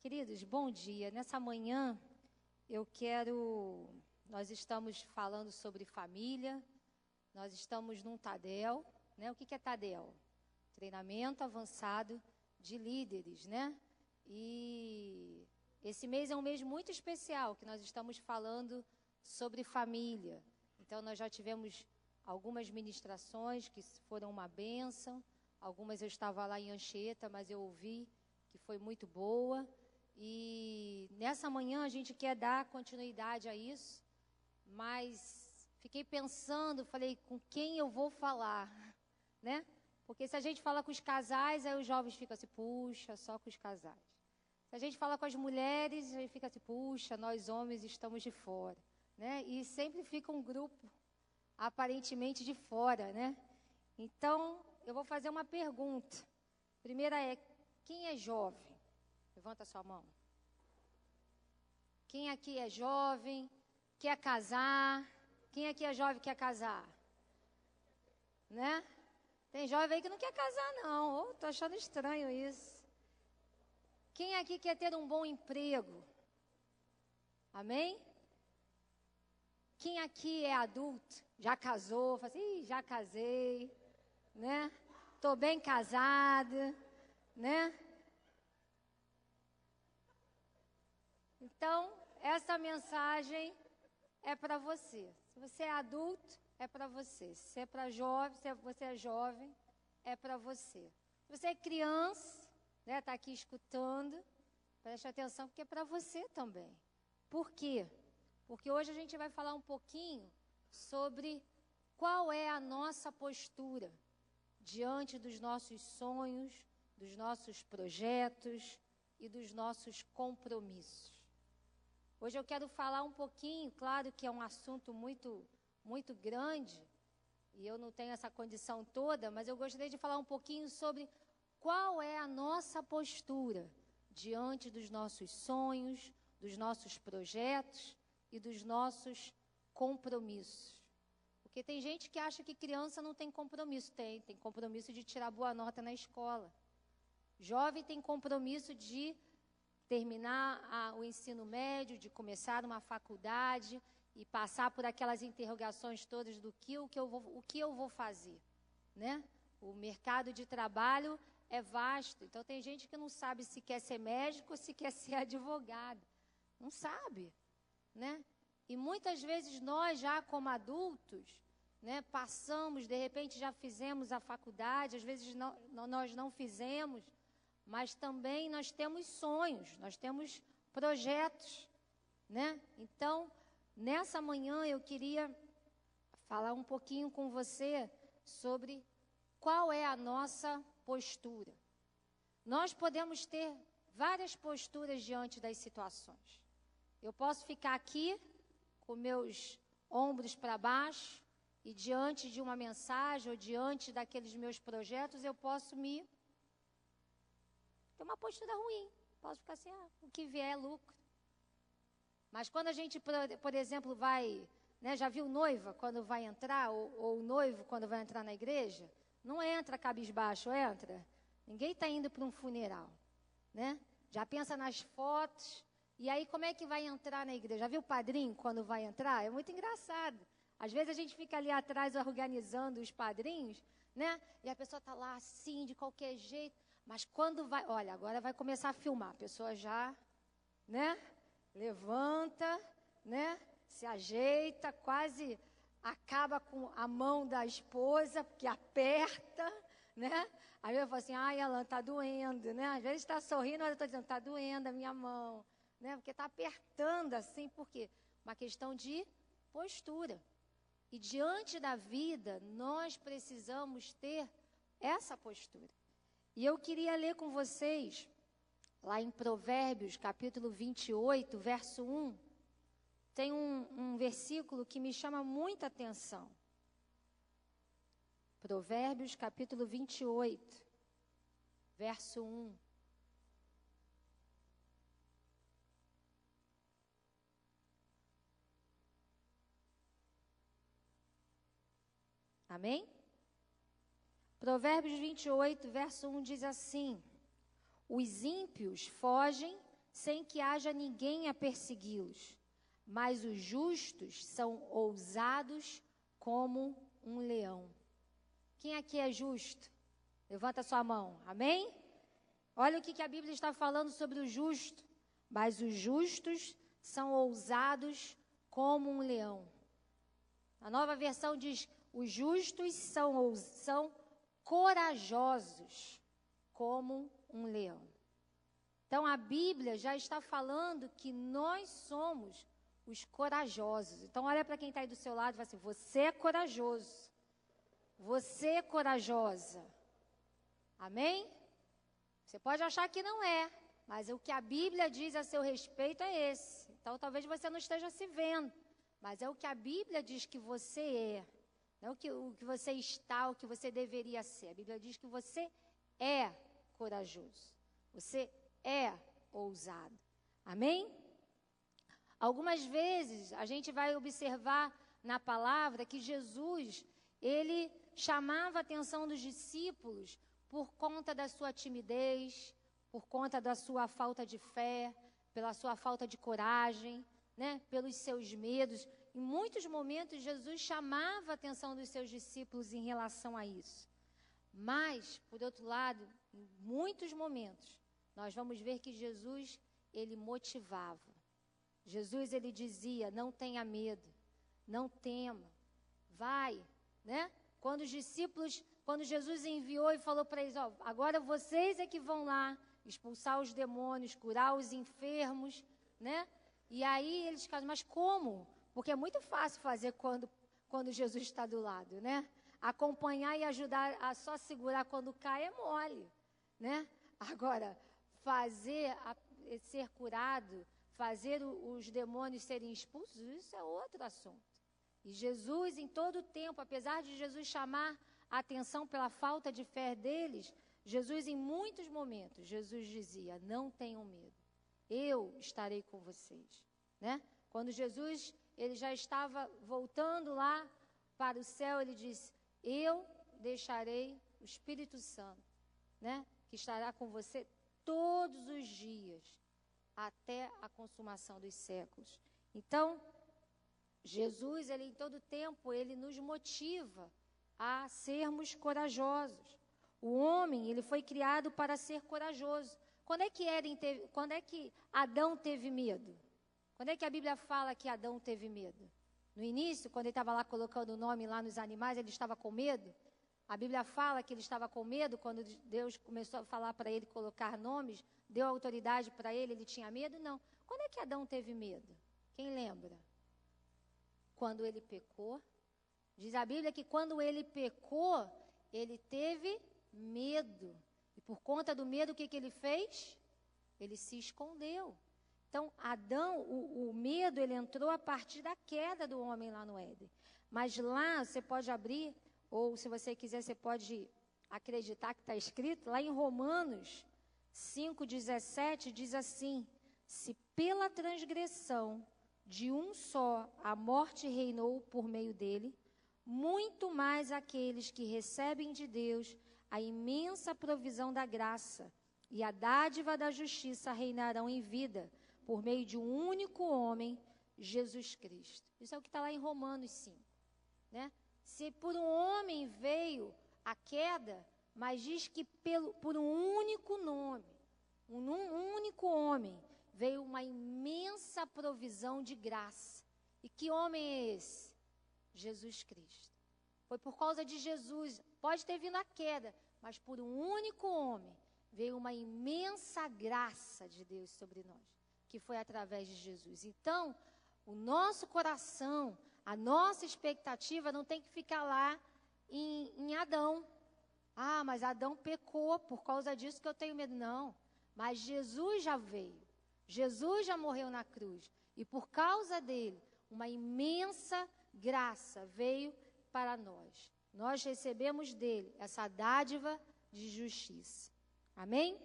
Queridos, bom dia. Nessa manhã, nós estamos falando sobre família, nós estamos num TADEL, né? O que é TADEL? Treinamento Avançado de Líderes, né? E esse mês é um mês muito especial, que nós estamos falando sobre família. Então, nós já tivemos algumas ministrações que foram uma bênção, algumas eu estava lá em Anchieta, mas eu ouvi que foi muito boa. E nessa manhã a gente quer dar continuidade a isso, mas fiquei pensando, falei, com quem eu vou falar, né? Porque se a gente fala com os casais, aí os jovens ficam assim, puxa, só com os casais. Se a gente fala com as mulheres, aí fica assim, puxa, nós homens estamos de fora, né? E sempre fica um grupo aparentemente de fora, né? Então, eu vou fazer uma pergunta. Primeira é, quem é jovem? Levanta a sua mão. Quem aqui é jovem, quer casar? Quem aqui é jovem, quer casar? Né? Tem jovem aí que não quer casar, não. Tô achando estranho isso. Quem aqui quer ter um bom emprego? Amém? Quem aqui é adulto? Já casou? Fala assim, já casei, né? Tô bem casada, né? Então, essa mensagem é para você. Se você é adulto, é para você. Se você é para jovem, se você é jovem, é para você. Se você é criança, né, tá aqui escutando, preste atenção porque é para você também. Por quê? Porque hoje a gente vai falar um pouquinho sobre qual é a nossa postura diante dos nossos sonhos, dos nossos projetos e dos nossos compromissos. Hoje eu quero falar um pouquinho, claro que é um assunto muito grande, e eu não tenho essa condição toda, mas eu gostaria de falar um pouquinho sobre qual é a nossa postura diante dos nossos sonhos, dos nossos projetos e dos nossos compromissos. Porque tem gente que acha que criança não tem compromisso. Tem compromisso de tirar boa nota na escola. Jovem tem compromisso de terminar o ensino médio, de começar uma faculdade e passar por aquelas interrogações todas do o que eu vou fazer, né? O mercado de trabalho é vasto, então tem gente que não sabe se quer ser médico ou se quer ser advogado, não sabe, né? E muitas vezes nós já como adultos, né, passamos, de repente já fizemos a faculdade, às vezes nós não fizemos, mas também nós temos sonhos, nós temos projetos, né? Então, nessa manhã eu queria falar um pouquinho com você sobre qual é a nossa postura. Nós podemos ter várias posturas diante das situações. Eu posso ficar aqui com meus ombros para baixo e diante de uma mensagem ou diante daqueles meus projetos eu posso ter uma postura ruim. Posso ficar assim, o que vier é lucro. Mas quando a gente, por exemplo, vai, né, já viu noiva quando vai entrar, ou noivo quando vai entrar na igreja? Não entra cabisbaixo, entra. Ninguém está indo para um funeral, né? Já pensa nas fotos, e aí como é que vai entrar na igreja? Já viu o padrinho quando vai entrar? É muito engraçado. Às vezes a gente fica ali atrás organizando os padrinhos, né? E a pessoa está lá assim, de qualquer jeito. Mas quando vai, olha, agora vai começar a filmar. A pessoa já, né, levanta, né, se ajeita, quase acaba com a mão da esposa, porque aperta, né? Aí eu falo assim, ai, Alan, tá doendo, né? Às vezes está sorrindo, mas eu estou dizendo, tá doendo a minha mão, né? Porque está apertando assim, por quê? Uma questão de postura. E diante da vida, nós precisamos ter essa postura. E eu queria ler com vocês, lá em Provérbios, capítulo 28, verso 1, tem um versículo que me chama muita atenção. Provérbios, capítulo 28, verso 1. Amém? Provérbios 28, verso 1 diz assim: os ímpios fogem sem que haja ninguém a persegui-los. Mas os justos são ousados como um leão. Quem aqui é justo? Levanta sua mão, amém? Olha o que a Bíblia está falando sobre o justo. Mas os justos são ousados como um leão. A nova versão diz, os justos são corajosos como um leão. Então a Bíblia já está falando que nós somos os corajosos. Então olha para quem está aí do seu lado e fala assim, você é corajoso. Você é corajosa. Amém? Você pode achar que não é, mas o que a Bíblia diz a seu respeito é esse. Então talvez você não esteja se vendo, mas é o que a Bíblia diz que você é. Não o que você está, o que você deveria ser. A Bíblia diz que você é corajoso. Você é ousado. Amém? Algumas vezes a gente vai observar na palavra que Jesus, ele chamava a atenção dos discípulos por conta da sua timidez, por conta da sua falta de fé, pela sua falta de coragem, né? Pelos seus medos. Em muitos momentos, Jesus chamava a atenção dos seus discípulos em relação a isso. Mas, por outro lado, em muitos momentos, nós vamos ver que Jesus, ele motivava. Jesus, ele dizia, não tenha medo, não tema, vai, né? Quando Jesus enviou e falou para eles, ó, agora vocês é que vão lá expulsar os demônios, curar os enfermos, né? E aí eles ficaram, mas como? Porque é muito fácil fazer quando Jesus está do lado, né? Acompanhar e ajudar a só segurar quando cai é mole, né? Agora, ser curado, fazer os demônios serem expulsos, isso é outro assunto. E Jesus, em todo o tempo, apesar de Jesus chamar a atenção pela falta de fé deles, Jesus, em muitos momentos, Jesus dizia, não tenham medo, eu estarei com vocês, né? Quando Jesus, ele já estava voltando lá para o céu, ele disse, eu deixarei o Espírito Santo, né? Que estará com você todos os dias, até a consumação dos séculos. Então, Jesus, ele em todo tempo, ele nos motiva a sermos corajosos. O homem, ele foi criado para ser corajoso. Quando é que Adão teve medo? Quando é que a Bíblia fala que Adão teve medo? No início, quando ele estava lá colocando o nome lá nos animais, ele estava com medo? A Bíblia fala que ele estava com medo quando Deus começou a falar para ele colocar nomes, deu autoridade para ele, ele tinha medo? Não. Quando é que Adão teve medo? Quem lembra? Quando ele pecou. Diz a Bíblia que quando ele pecou, ele teve medo. E por conta do medo, o que ele fez? Ele se escondeu. Então, Adão, o medo, ele entrou a partir da queda do homem lá no Éden. Mas lá, você pode abrir, ou se você quiser, você pode acreditar que está escrito, lá em Romanos 5,17, diz assim, se pela transgressão de um só a morte reinou por meio dele, muito mais aqueles que recebem de Deus a imensa provisão da graça e a dádiva da justiça reinarão em vida, por meio de um único homem, Jesus Cristo. Isso é o que está lá em Romanos 5, né? Se por um homem veio a queda, mas diz que por um único nome, um único homem, veio uma imensa provisão de graça. E que homem é esse? Jesus Cristo. Foi por causa de Jesus, pode ter vindo a queda, mas por um único homem, veio uma imensa graça de Deus sobre nós, que foi através de Jesus. Então, o nosso coração, a nossa expectativa não tem que ficar lá em Adão. Ah, mas Adão pecou, por causa disso que eu tenho medo. Não, mas Jesus já veio. Jesus já morreu na cruz. E por causa dele, uma imensa graça veio para nós. Nós recebemos dele essa dádiva de justiça. Amém?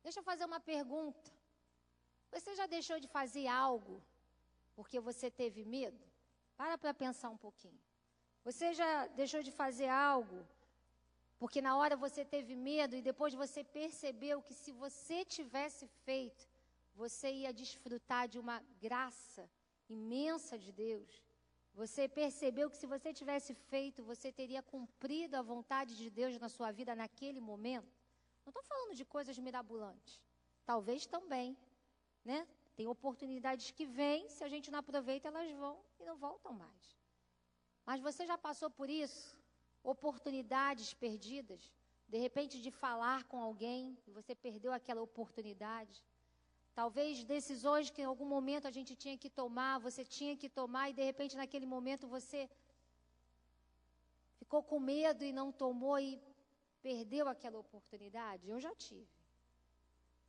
Deixa eu fazer uma pergunta. Você já deixou de fazer algo porque você teve medo? Para pensar um pouquinho. Você já deixou de fazer algo Porque na hora você teve medo e depois você percebeu que se você tivesse feito, você ia desfrutar de uma graça imensa de Deus. Você percebeu que se você tivesse feito, você teria cumprido a vontade de Deus na sua vida naquele momento. Não estou falando de coisas mirabolantes. Talvez também, né? Tem oportunidades que vêm, se a gente não aproveita, elas vão e não voltam mais. Mas você já passou por isso? Oportunidades perdidas? De repente de falar com alguém e você perdeu aquela oportunidade? Talvez decisões que em algum momento a gente tinha que tomar, você tinha que tomar e de repente naquele momento você ficou com medo e não tomou e perdeu aquela oportunidade? Eu já tive.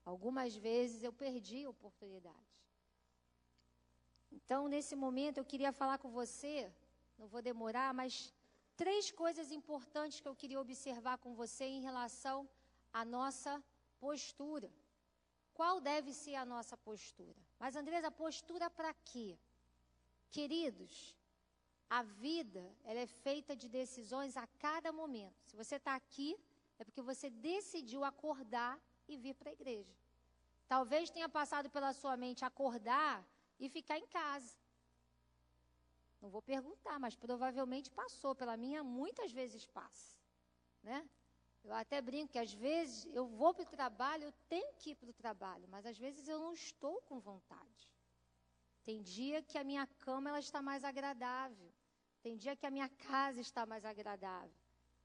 Algumas vezes eu perdi oportunidades. Então, nesse momento, eu queria falar com você, não vou demorar, mas 3 coisas importantes que eu queria observar com você em relação à nossa postura. Qual deve ser a nossa postura? Mas, Andresa, postura para quê? Queridos, a vida, ela é feita de decisões a cada momento. Se você está aqui, é porque você decidiu acordar e vir para a igreja. Talvez tenha passado pela sua mente acordar e ficar em casa. Não vou perguntar, mas provavelmente passou. Pela minha, muitas vezes passa, né? Eu até brinco que às vezes eu vou para o trabalho, eu tenho que ir para o trabalho, mas às vezes eu não estou com vontade. Tem dia que a minha cama ela está mais agradável. Tem dia que a minha casa está mais agradável.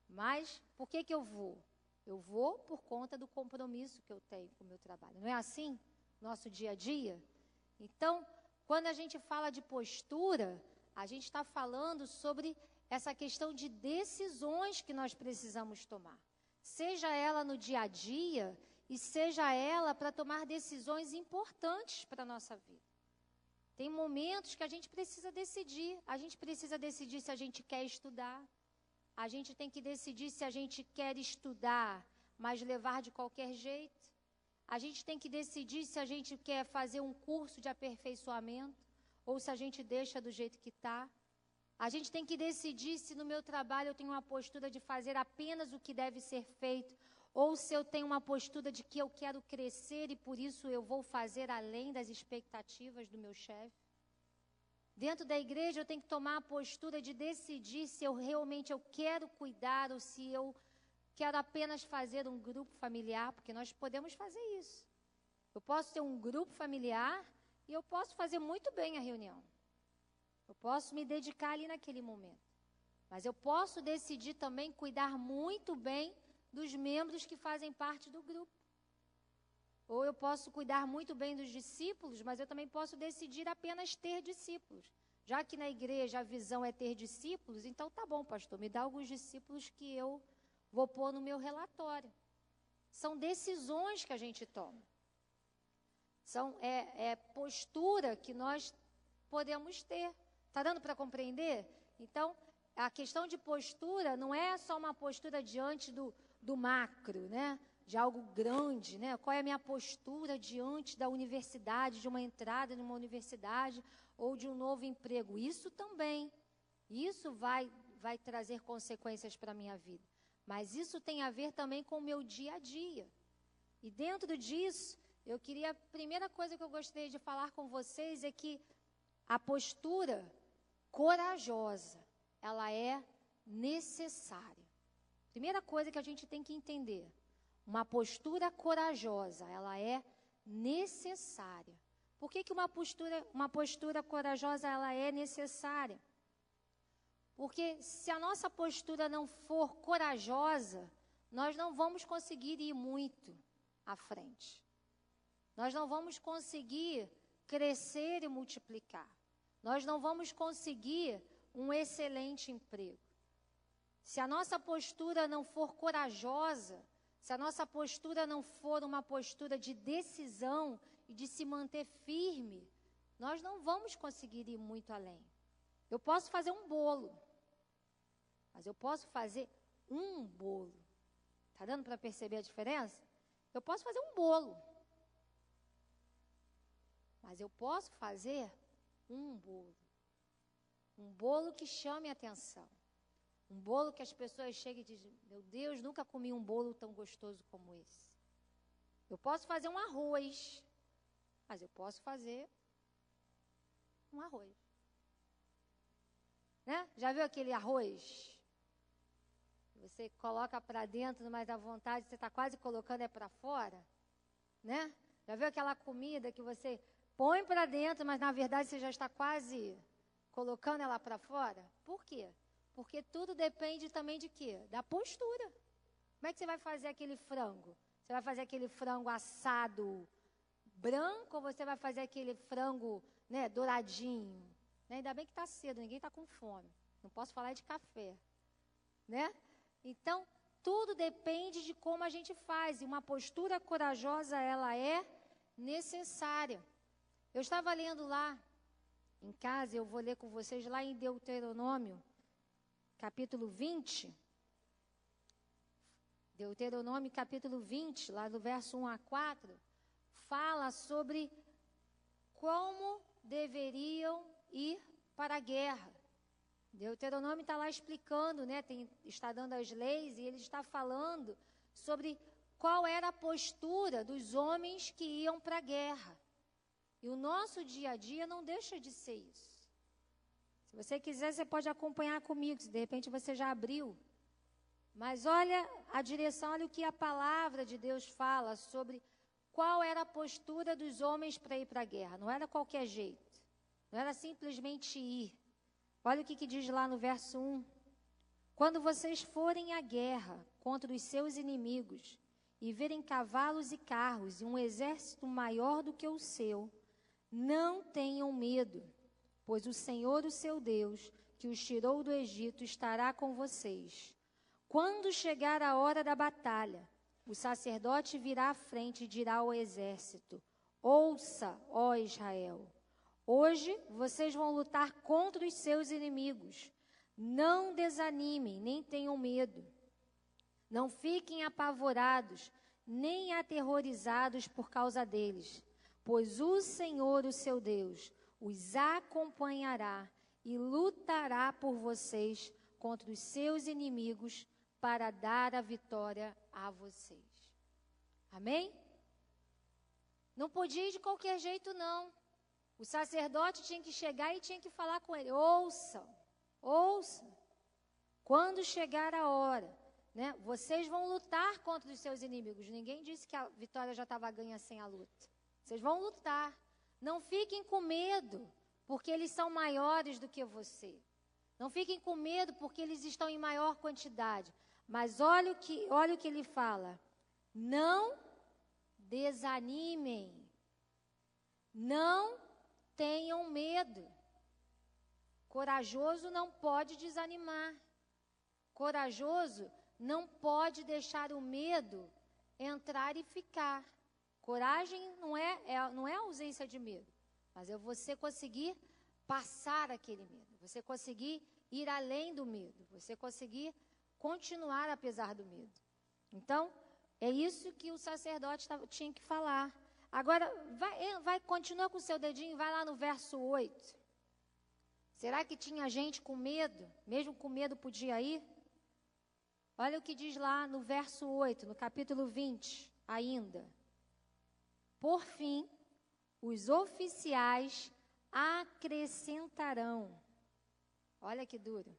Mas por que eu vou? Eu vou por conta do compromisso que eu tenho com o meu trabalho. Não é assim? Nosso dia a dia? Então, quando a gente fala de postura, a gente está falando sobre essa questão de decisões que nós precisamos tomar. Seja ela no dia a dia e seja ela para tomar decisões importantes para a nossa vida. Tem momentos que a gente precisa decidir. A gente precisa decidir se a gente quer estudar. A gente tem que decidir se a gente quer estudar, mas levar de qualquer jeito. A gente tem que decidir se a gente quer fazer um curso de aperfeiçoamento ou se a gente deixa do jeito que está. A gente tem que decidir se no meu trabalho eu tenho uma postura de fazer apenas o que deve ser feito ou se eu tenho uma postura de que eu quero crescer e por isso eu vou fazer além das expectativas do meu chefe. Dentro da igreja eu tenho que tomar a postura de decidir se eu realmente quero cuidar ou se eu quero apenas fazer um grupo familiar, porque nós podemos fazer isso. Eu posso ter um grupo familiar e eu posso fazer muito bem a reunião. Eu posso me dedicar ali naquele momento. Mas eu posso decidir também cuidar muito bem dos membros que fazem parte do grupo. Ou eu posso cuidar muito bem dos discípulos, mas eu também posso decidir apenas ter discípulos. Já que na igreja a visão é ter discípulos, então tá bom, pastor, me dá alguns discípulos que eu vou pôr no meu relatório. São decisões que a gente toma. É postura que nós podemos ter. Está dando para compreender? Então, a questão de postura não é só uma postura diante do macro, né? De algo grande, né? Qual é a minha postura diante da universidade, de uma entrada numa universidade ou de um novo emprego? Isso também, isso vai trazer consequências para a minha vida. Mas isso tem a ver também com o meu dia a dia. E dentro disso, a primeira coisa que eu gostaria de falar com vocês é que a postura corajosa, ela é necessária. Primeira coisa que a gente tem que entender, uma postura corajosa, ela é necessária. Por que uma postura corajosa ela é necessária? Porque se a nossa postura não for corajosa, nós não vamos conseguir ir muito à frente. Nós não vamos conseguir crescer e multiplicar. Nós não vamos conseguir um excelente emprego. Se a nossa postura não for corajosa, se a nossa postura não for uma postura de decisão e de se manter firme, nós não vamos conseguir ir muito além. Eu posso fazer um bolo, mas eu posso fazer um bolo. Está dando para perceber a diferença? Eu posso fazer um bolo, mas eu posso fazer um bolo. Um bolo que chame a atenção. Um bolo que as pessoas chegam e dizem, meu Deus, nunca comi um bolo tão gostoso como esse. Eu posso fazer um arroz, mas eu posso fazer um arroz. Né? Já viu aquele arroz? Você coloca para dentro, mas à vontade você está quase colocando é para fora? Né? Já viu aquela comida que você põe para dentro, mas na verdade você já está quase colocando ela para fora? Por quê? Porque tudo depende também de quê? Da postura. Como é que você vai fazer aquele frango? Você vai fazer aquele frango assado branco ou você vai fazer aquele frango, né, douradinho? Né? Ainda bem que está cedo, ninguém está com fome. Não posso falar de café. Né? Então, tudo depende de como a gente faz. E uma postura corajosa, ela é necessária. Eu estava lendo lá em casa, eu vou ler com vocês lá em Deuteronômio, capítulo 20. Deuteronômio, capítulo 20, lá do verso 1 a 4, fala sobre como deveriam ir para a guerra. Deuteronômio está lá explicando, né, está dando as leis, e ele está falando sobre qual era a postura dos homens que iam para a guerra. E o nosso dia a dia não deixa de ser isso. Se você quiser, você pode acompanhar comigo, se de repente você já abriu. Mas olha a direção, olha o que a palavra de Deus fala sobre qual era a postura dos homens para ir para a guerra. Não era qualquer jeito, não era simplesmente ir. Olha o que diz lá no verso 1. Quando vocês forem à guerra contra os seus inimigos e verem cavalos e carros e um exército maior do que o seu, não tenham medo, pois o Senhor, o seu Deus, que os tirou do Egito, estará com vocês. Quando chegar a hora da batalha, o sacerdote virá à frente e dirá ao exército: ouça, ó Israel, hoje vocês vão lutar contra os seus inimigos. Não desanimem, nem tenham medo. Não fiquem apavorados, nem aterrorizados por causa deles, pois o Senhor, o seu Deus, os acompanhará e lutará por vocês contra os seus inimigos para dar a vitória a vocês. Amém? Não podia ir de qualquer jeito, não. O sacerdote tinha que chegar e tinha que falar com ele: ouçam, ouçam. Quando chegar a hora, né, vocês vão lutar contra os seus inimigos. Ninguém disse que a vitória já estava ganha sem a luta. Vocês vão lutar. Não fiquem com medo, porque eles são maiores do que você. Não fiquem com medo, porque eles estão em maior quantidade. Mas olha o que ele fala. Não desanimem. Não tenham medo. Corajoso não pode desanimar. Corajoso não pode deixar o medo entrar e ficar. Coragem não é ausência de medo, mas é você conseguir passar aquele medo, você conseguir ir além do medo, você conseguir continuar apesar do medo. Então, é isso que o sacerdote tinha que falar. Agora, continua com o seu dedinho, vai lá no verso 8. Será que tinha gente com medo? Mesmo com medo podia ir? Olha o que diz lá no verso 8, no capítulo 20, ainda. Por fim, os oficiais acrescentarão. Olha que duro.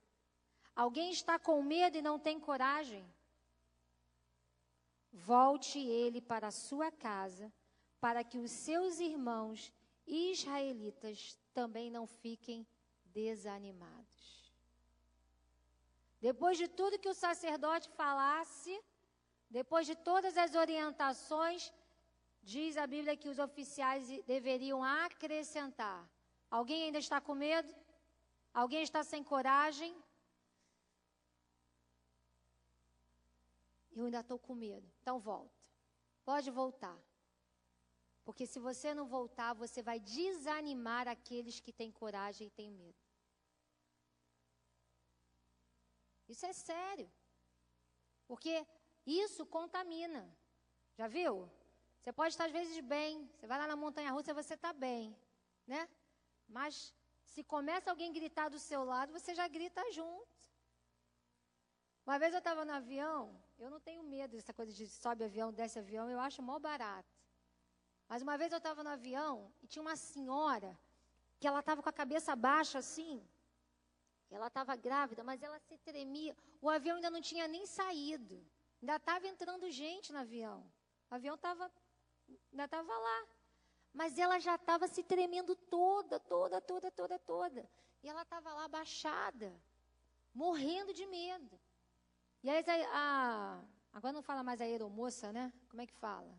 Alguém está com medo e não tem coragem? Volte ele para a sua casa, para que os seus irmãos israelitas também não fiquem desanimados. Depois de tudo que o sacerdote falasse, depois de todas as orientações, diz a Bíblia que os oficiais deveriam acrescentar. Alguém ainda está com medo? Alguém está sem coragem? Eu ainda estou com medo. Então volta. Pode voltar. Porque se você não voltar, você vai desanimar aqueles que têm coragem e têm medo. Isso é sério. Porque isso contamina. Já viu? Você pode estar às vezes bem. Você vai lá na montanha-russa e você está bem. Né? Mas se começa alguém a gritar do seu lado, você já grita junto. Uma vez eu estava no avião, eu não tenho medo dessa coisa de sobe avião, desce avião, eu acho mó barato. Mas uma vez eu estava no avião e tinha uma senhora que ela estava com a cabeça baixa assim, ela estava grávida, mas ela se tremia. O avião ainda não tinha nem saído, ainda estava entrando gente no avião. O avião ainda estava lá. Mas ela já estava se tremendo toda. E ela estava lá abaixada, morrendo de medo. E aí, agora não fala mais a aeromoça, né? Como é que fala?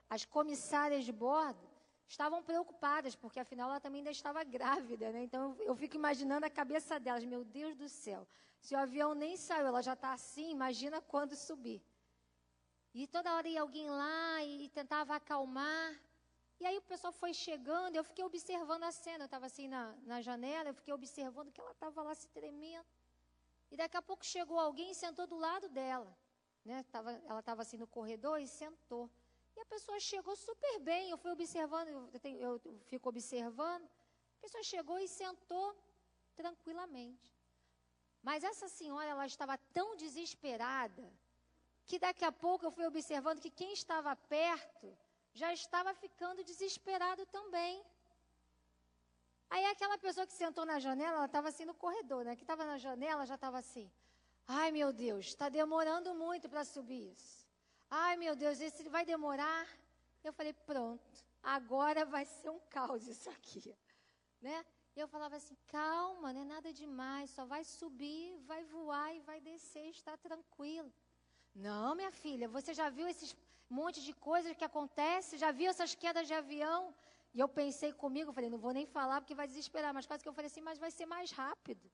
As comissárias de bordo estavam preocupadas, porque afinal ela também ainda estava grávida, né? Então eu fico imaginando a cabeça delas, meu Deus do céu. Se o avião nem saiu, ela já está assim, imagina quando subir. E toda hora ia alguém lá e tentava acalmar. E aí o pessoal foi chegando, eu fiquei observando a cena. Eu estava assim na janela, eu fiquei observando que ela estava lá se tremendo. E daqui a pouco chegou alguém e sentou do lado dela. Né? Ela estava assim no corredor e sentou. E a pessoa chegou super bem, eu fui observando, eu fico observando. A pessoa chegou e sentou tranquilamente. Mas essa senhora, ela estava tão desesperada, que daqui a pouco eu fui observando que quem estava perto já estava ficando desesperado também. Aí aquela pessoa que sentou na janela, ela estava assim no corredor, né? Que estava na janela, já estava assim, ai meu Deus, está demorando muito para subir isso. Ai meu Deus, esse vai demorar. Eu falei, pronto, agora vai ser um caos isso aqui, né? E eu falava assim, calma, não é nada demais, só vai subir, vai voar e vai descer, está tranquilo. Não, minha filha, você já viu esses monte de coisas que acontece? Já viu essas quedas de avião? E eu pensei comigo, falei, não vou nem falar porque vai desesperar, mas quase que eu falei assim, mas vai ser mais rápido,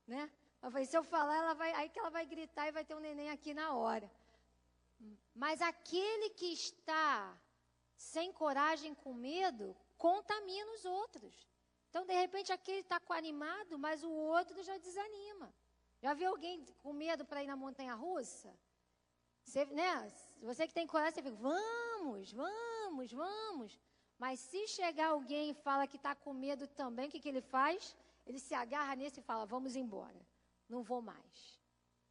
né? Eu falei, se eu falar, aí que ela vai gritar e vai ter um neném aqui na hora. Mas aquele que está sem coragem, com medo, contamina os outros. Então, de repente, aquele está animado, mas o outro já desanima. Já viu alguém com medo para ir na montanha-russa? Você que tem coragem, você fica, vamos. Mas se chegar alguém e fala que está com medo também, o que ele faz? Ele se agarra nesse e fala, vamos embora, não vou mais.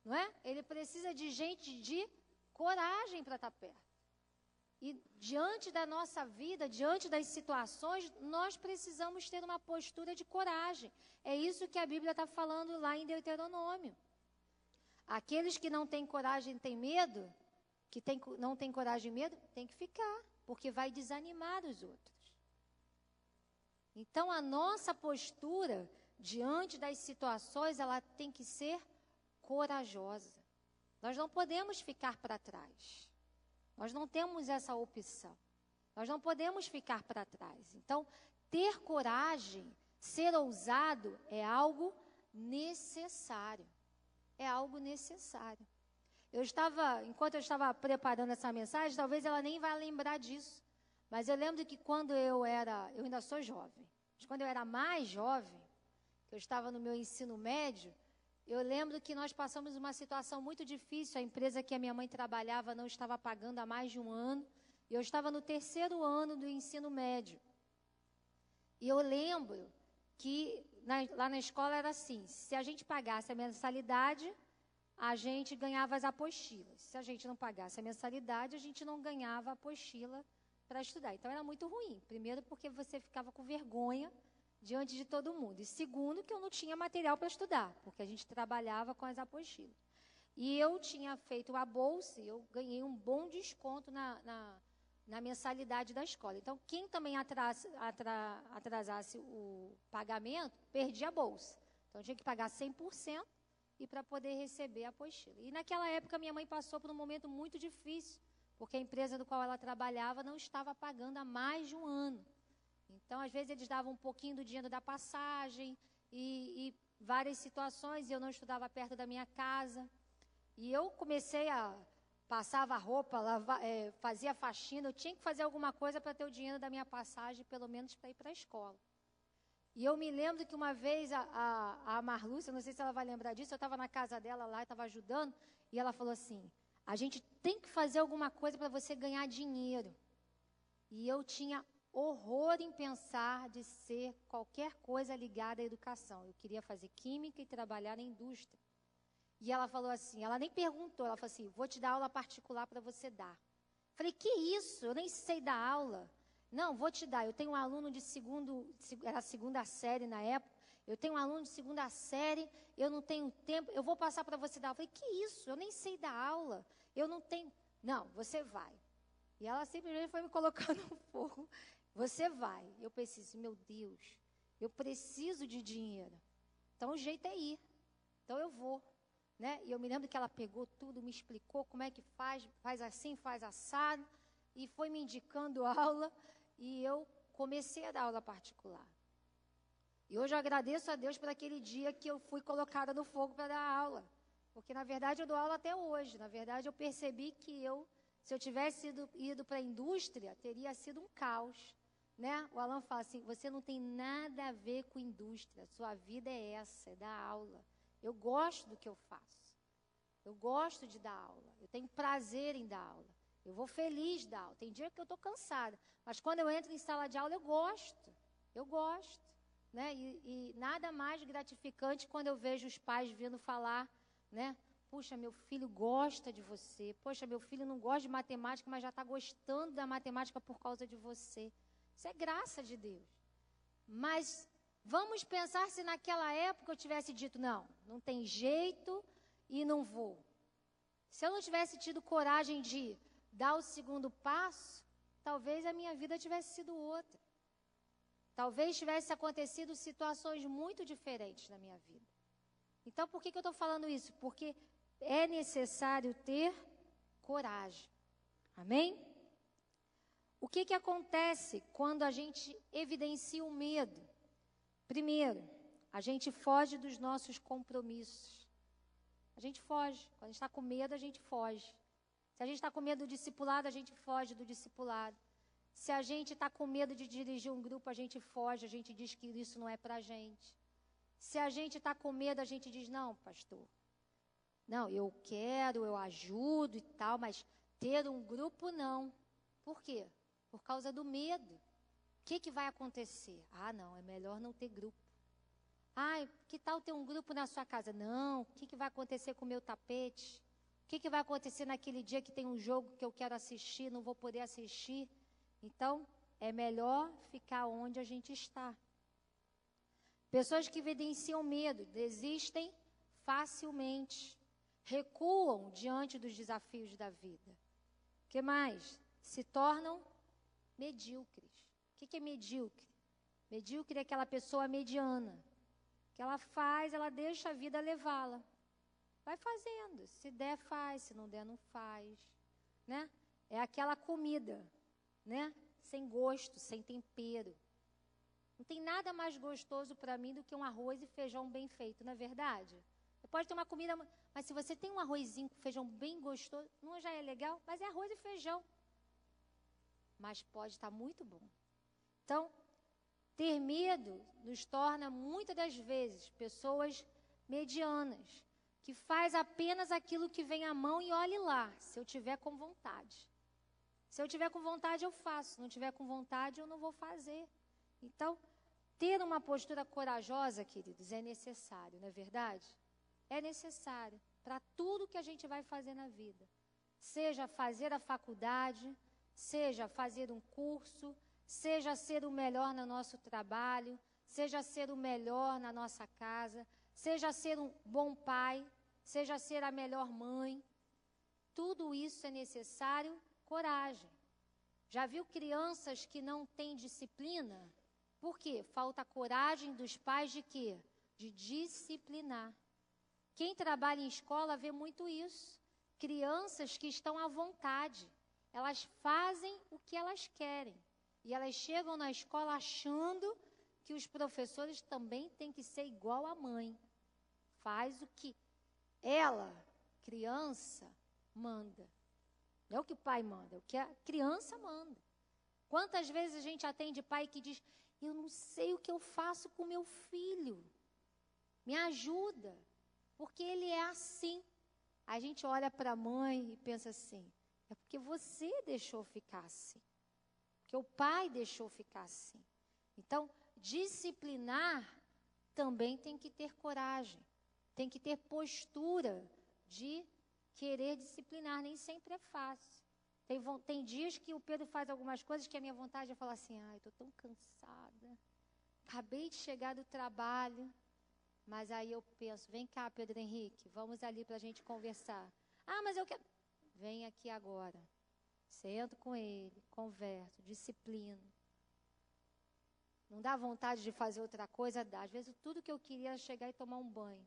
Não é? Ele precisa de gente de coragem para estar perto. E diante da nossa vida, diante das situações, nós precisamos ter uma postura de coragem. É isso que a Bíblia está falando lá em Deuteronômio. Aqueles que não têm coragem, têm medo, não têm coragem e medo, tem que ficar, porque vai desanimar os outros. Então, a nossa postura diante das situações, ela tem que ser corajosa. Nós não podemos ficar para trás. Nós não temos essa opção. Nós não podemos ficar para trás. Então, ter coragem, ser ousado, é algo necessário. É algo necessário. Enquanto eu estava preparando essa mensagem, talvez ela nem vá lembrar disso. Mas eu lembro que quando eu ainda sou jovem, mas quando eu era mais jovem, eu estava no meu ensino médio, eu lembro que nós passamos uma situação muito difícil. A empresa que a minha mãe trabalhava não estava pagando há mais de um ano. E eu estava no 3º ano do ensino médio. E eu lembro que lá na escola era assim, se a gente pagasse a mensalidade, a gente ganhava as apostilas. Se a gente não pagasse a mensalidade, a gente não ganhava a apostila para estudar. Então era muito ruim. Primeiro porque você ficava com vergonha diante de todo mundo. E segundo, que eu não tinha material para estudar, porque a gente trabalhava com as apostilas. E eu tinha feito a bolsa e eu ganhei um bom desconto na mensalidade da escola. Então, quem também atrasasse o pagamento, perdia a bolsa. Então, eu tinha que pagar 100% e para poder receber a apostila. E naquela época, minha mãe passou por um momento muito difícil, porque a empresa do qual ela trabalhava não estava pagando há mais de um ano. Então, às vezes, eles davam um pouquinho do dinheiro da passagem e várias situações, e eu não estudava perto da minha casa. E eu comecei passava roupa, fazia faxina, eu tinha que fazer alguma coisa para ter o dinheiro da minha passagem, pelo menos para ir para a escola. E eu me lembro que uma vez a Marlúcia, não sei se ela vai lembrar disso, eu estava na casa dela lá, estava ajudando, e ela falou assim, a gente tem que fazer alguma coisa para você ganhar dinheiro. E eu tinha horror em pensar de ser qualquer coisa ligada à educação. Eu queria fazer química e trabalhar na indústria. E ela falou assim, ela nem perguntou, ela falou assim, vou te dar aula particular para você dar. Falei, que isso? Eu nem sei dar aula. Não, vou te dar. Eu tenho um aluno de era a segunda série na época. Eu tenho um aluno de segunda série, eu não tenho tempo, eu vou passar para você dar. Eu falei, que isso? Eu nem sei dar aula. Eu não tenho. Não, você vai. E ela simplesmente foi me colocando no fogo. Você vai. Eu pensei assim, meu Deus, eu preciso de dinheiro. Então o jeito é ir. Então eu vou. Né? E eu me lembro que ela pegou tudo, me explicou como é que faz assim, faz assado, e foi me indicando aula, e eu comecei a dar aula particular. E hoje eu agradeço a Deus por aquele dia que eu fui colocada no fogo para dar aula, porque na verdade eu dou aula até hoje. Na verdade eu percebi que se eu tivesse ido para a indústria, teria sido um caos. Né? O Alan fala assim, você não tem nada a ver com indústria, sua vida é essa, é dar aula. Eu gosto do que eu faço. Eu gosto de dar aula. Eu tenho prazer em dar aula. Eu vou feliz dar aula. Tem dia que eu estou cansada. Mas quando eu entro em sala de aula, eu gosto. Eu gosto. Né? E nada mais gratificante quando eu vejo os pais vindo falar, né? Puxa, meu filho gosta de você. Poxa, meu filho não gosta de matemática, mas já está gostando da matemática por causa de você. Isso é graça de Deus. Mas vamos pensar se naquela época eu tivesse dito, não tem jeito e não vou. Se eu não tivesse tido coragem de dar o segundo passo, talvez a minha vida tivesse sido outra. Talvez tivesse acontecido situações muito diferentes na minha vida. Então, por que eu estou falando isso? Porque é necessário ter coragem. Amém? O que acontece quando a gente evidencia o medo? Primeiro, a gente foge dos nossos compromissos. A gente foge. Quando a gente está com medo, a gente foge. Se a gente está com medo do discipulado, a gente foge do discipulado. Se a gente está com medo de dirigir um grupo, a gente foge, a gente diz que isso não é para a gente. Se a gente está com medo, a gente diz, não, pastor, não, eu quero, eu ajudo e tal, mas ter um grupo, não. Por quê? Por causa do medo. O que vai acontecer? Ah, não, é melhor não ter grupo. Ah, que tal ter um grupo na sua casa? Não, o que vai acontecer com o meu tapete? O que vai acontecer naquele dia que tem um jogo que eu quero assistir, não vou poder assistir? Então, é melhor ficar onde a gente está. Pessoas que evidenciam medo, desistem facilmente, recuam diante dos desafios da vida. O que mais? Se tornam medíocres. O que é medíocre? Medíocre é aquela pessoa mediana. Que ela faz, ela deixa a vida levá-la. Vai fazendo. Se der, faz. Se não der, não faz. Né? É aquela comida, né? Sem gosto, sem tempero. Não tem nada mais gostoso para mim do que um arroz e feijão bem feito, não é verdade? Você pode ter uma comida, mas se você tem um arrozinho com feijão bem gostoso, não já é legal? Mas é arroz e feijão. Mas pode estar muito bom. Então, ter medo nos torna, muitas das vezes, pessoas medianas, que faz apenas aquilo que vem à mão e olhe lá, se eu tiver com vontade. Se eu tiver com vontade, eu faço. Se não tiver com vontade, eu não vou fazer. Então, ter uma postura corajosa, queridos, é necessário, não é verdade? É necessário para tudo que a gente vai fazer na vida. Seja fazer a faculdade, seja fazer um curso, seja ser o melhor no nosso trabalho, seja ser o melhor na nossa casa, seja ser um bom pai, seja ser a melhor mãe. Tudo isso é necessário coragem. Já viu crianças que não têm disciplina? Por quê? Falta coragem dos pais de quê? De disciplinar. Quem trabalha em escola vê muito isso. Crianças que estão à vontade. Elas fazem o que elas querem. E elas chegam na escola achando que os professores também têm que ser igual à mãe. Faz o que ela, criança, manda. Não é o que o pai manda, é o que a criança manda. Quantas vezes a gente atende pai que diz, eu não sei o que eu faço com meu filho. Me ajuda, porque ele é assim. A gente olha para a mãe e pensa assim, é porque você deixou ficar assim. Porque o pai deixou ficar assim. Então, disciplinar também tem que ter coragem. tem que ter postura de querer disciplinar, nem sempre é fácil. Tem dias que o Pedro faz algumas coisas que a minha vontade é falar assim, ai, estou tão cansada, acabei de chegar do trabalho, mas aí eu penso, vem cá, Pedro Henrique, vamos ali para a gente conversar. Ah, mas eu quero... Vem aqui agora, sento com ele, converso, disciplino. Não dá vontade de fazer outra coisa? Dá. Às vezes tudo que eu queria era chegar e tomar um banho.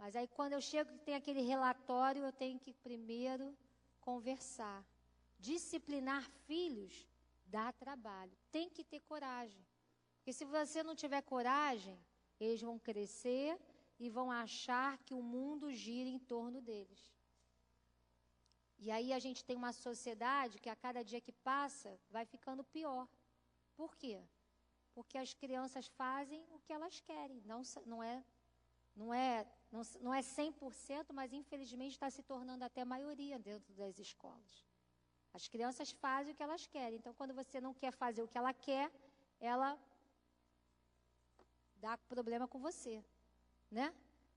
Mas aí quando eu chego e tem aquele relatório, eu tenho que primeiro conversar. Disciplinar filhos dá trabalho. Tem que ter coragem. Porque se você não tiver coragem, eles vão crescer e vão achar que o mundo gira em torno deles. E aí a gente tem uma sociedade que a cada dia que passa vai ficando pior. Por quê? Porque as crianças fazem o que elas querem. Não é 100%, mas infelizmente está se tornando até maioria dentro das escolas. As crianças fazem o que elas querem. Então, quando você não quer fazer o que ela quer, ela dá problema com você, né?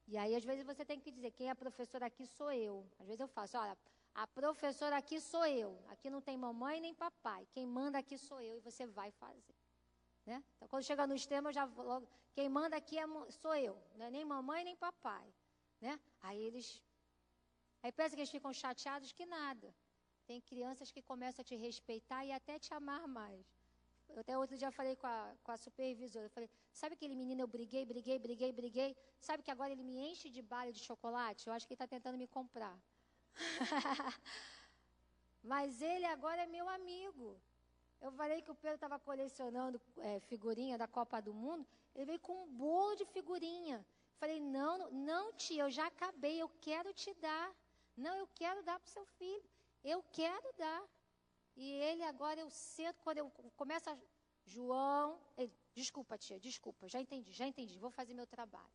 E aí, às vezes, você tem que dizer, quem é a professora aqui sou eu. Às vezes eu faço, olha, a professora aqui sou eu. Aqui não tem mamãe nem papai. Quem manda aqui sou eu e você vai fazer. Né? Então, quando chega no extremo, eu já logo, quem manda aqui sou eu. Não é nem mamãe nem papai. Né? Aí pensa que eles ficam chateados que nada. Tem crianças que começam a te respeitar e até te amar mais. Eu até outro dia falei com a supervisora, eu falei, sabe aquele menino, eu briguei, sabe que agora ele me enche de bala de chocolate? Eu acho que ele está tentando me comprar. Mas ele agora é meu amigo. Eu falei que o Pedro estava colecionando figurinha da Copa do Mundo, ele veio com um bolo de figurinha. Falei, não tia, eu já acabei, eu quero te dar. Não, eu quero dar para o seu filho. Eu quero dar. E ele agora, eu cedo, quando eu começo a... João, ele, desculpa tia, desculpa, já entendi, vou fazer meu trabalho.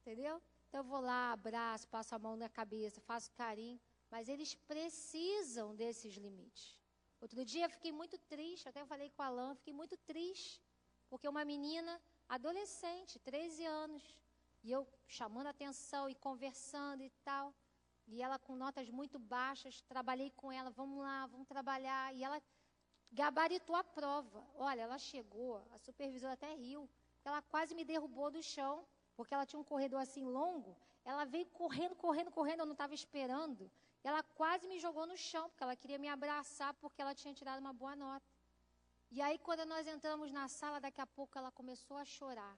Entendeu? Então eu vou lá, abraço, passo a mão na cabeça, faço carinho, mas eles precisam desses limites. Outro dia eu fiquei muito triste, até falei com a Alain, fiquei muito triste, porque uma menina adolescente, 13 anos, e eu chamando a atenção e conversando e tal, e ela com notas muito baixas, trabalhei com ela, vamos lá, vamos trabalhar, e ela gabaritou a prova. Olha, ela chegou, a supervisora até riu, ela quase me derrubou do chão, porque ela tinha um corredor assim longo, ela veio correndo, eu não estava esperando, ela quase me jogou no chão, porque ela queria me abraçar, porque ela tinha tirado uma boa nota. E aí, quando nós entramos na sala, daqui a pouco ela começou a chorar.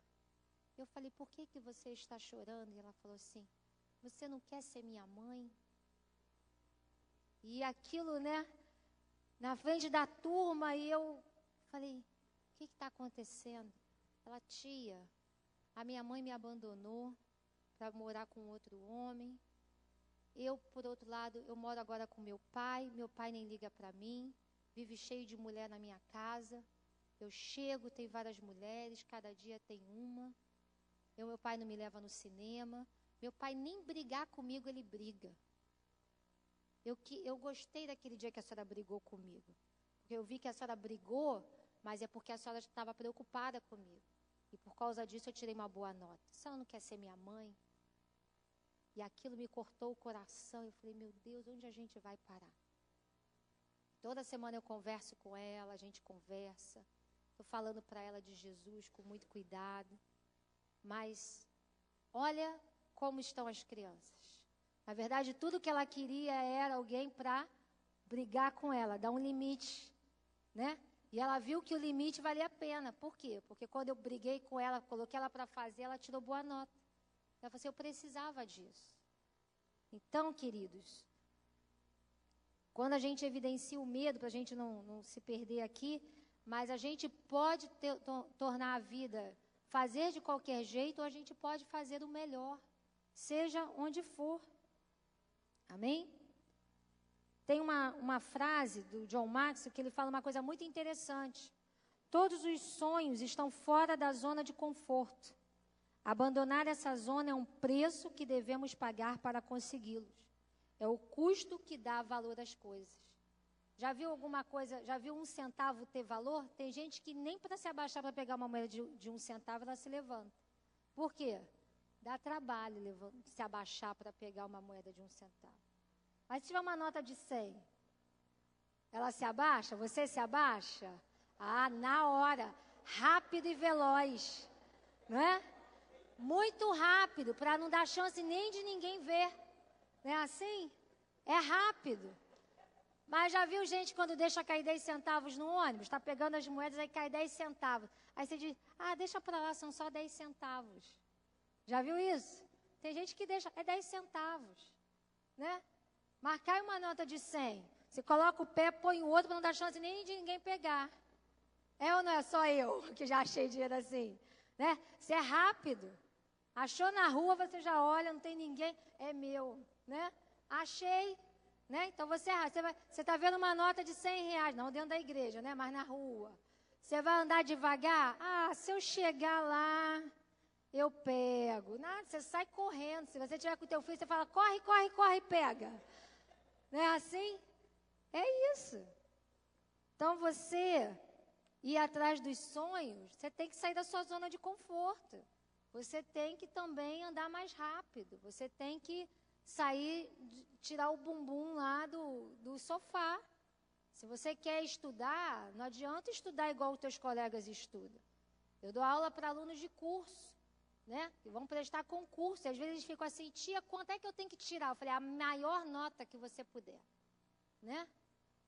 Eu falei, por que você está chorando? E ela falou assim, você não quer ser minha mãe? E aquilo, né, na frente da turma, e eu falei, o que está acontecendo? Ela, tia, a minha mãe me abandonou para morar com outro homem. Eu, por outro lado, eu moro agora com meu pai nem liga para mim, vive cheio de mulher na minha casa. Eu chego, tem várias mulheres, cada dia tem uma. Meu pai não me leva no cinema. Meu pai nem brigar comigo, ele briga. Eu gostei daquele dia que a senhora brigou comigo. Porque eu vi que a senhora brigou, mas é porque a senhora estava preocupada comigo. E por causa disso eu tirei uma boa nota. A senhora não quer ser minha mãe? E aquilo me cortou o coração. Eu falei, meu Deus, onde a gente vai parar? Toda semana eu converso com ela, a gente conversa. Estou falando para ela de Jesus com muito cuidado. Mas olha como estão as crianças. Na verdade, tudo que ela queria era alguém para brigar com ela, dar um limite, né? E ela viu que o limite valia a pena. Por quê? Porque quando eu briguei com ela, coloquei ela para fazer, ela tirou boa nota. Ela falou assim, eu precisava disso. Então, queridos, quando a gente evidencia o medo, para a gente não se perder aqui, mas a gente pode tornar a vida, fazer de qualquer jeito, ou a gente pode fazer o melhor, seja onde for. Amém? Tem uma frase do John Maxwell que ele fala uma coisa muito interessante. Todos os sonhos estão fora da zona de conforto. Abandonar essa zona é um preço que devemos pagar para consegui-los. É o custo que dá valor às coisas. Já viu alguma coisa, já viu 1 centavo ter valor? Tem gente que nem para se abaixar para pegar uma moeda de 1 centavo, ela se levanta. Por quê? Dá trabalho se abaixar para pegar uma moeda de 1 centavo. Mas se tiver uma nota de 100, ela se abaixa? Você se abaixa? Ah, na hora. Rápido e veloz. Não é? Muito rápido, para não dar chance nem de ninguém ver. Não é assim? É rápido. Mas já viu gente quando deixa cair 10 centavos no ônibus? Está pegando as moedas, aí cai 10 centavos. Aí você diz, deixa para lá, são só 10 centavos. Já viu isso? Tem gente que deixa, é 10 centavos. Né? Mas cai uma nota de 100. Você coloca o pé, põe o outro, para não dar chance nem de ninguém pegar. É ou não é só eu que já achei dinheiro assim? Né? Você é rápido. Achou na rua, você já olha, não tem ninguém, é meu. Né? Achei. Né? Então você é rápido. Você está vendo uma nota de 100 reais, não dentro da igreja, né? Mas na rua. Você vai andar devagar? Se eu chegar lá, eu pego. Nada, você sai correndo. Se você tiver com o teu filho, você fala, corre, corre, corre, pega. Não é assim? É isso. Então você ir atrás dos sonhos, você tem que sair da sua zona de conforto. Você tem que também andar mais rápido. Você tem que sair, tirar o bumbum lá do sofá. Se você quer estudar, não adianta estudar igual os teus colegas estudam. Eu dou aula para alunos de curso, né? Que vão prestar concurso. E às vezes eles ficam assim, tia, quanto é que eu tenho que tirar? Eu falei, a maior nota que você puder. Né?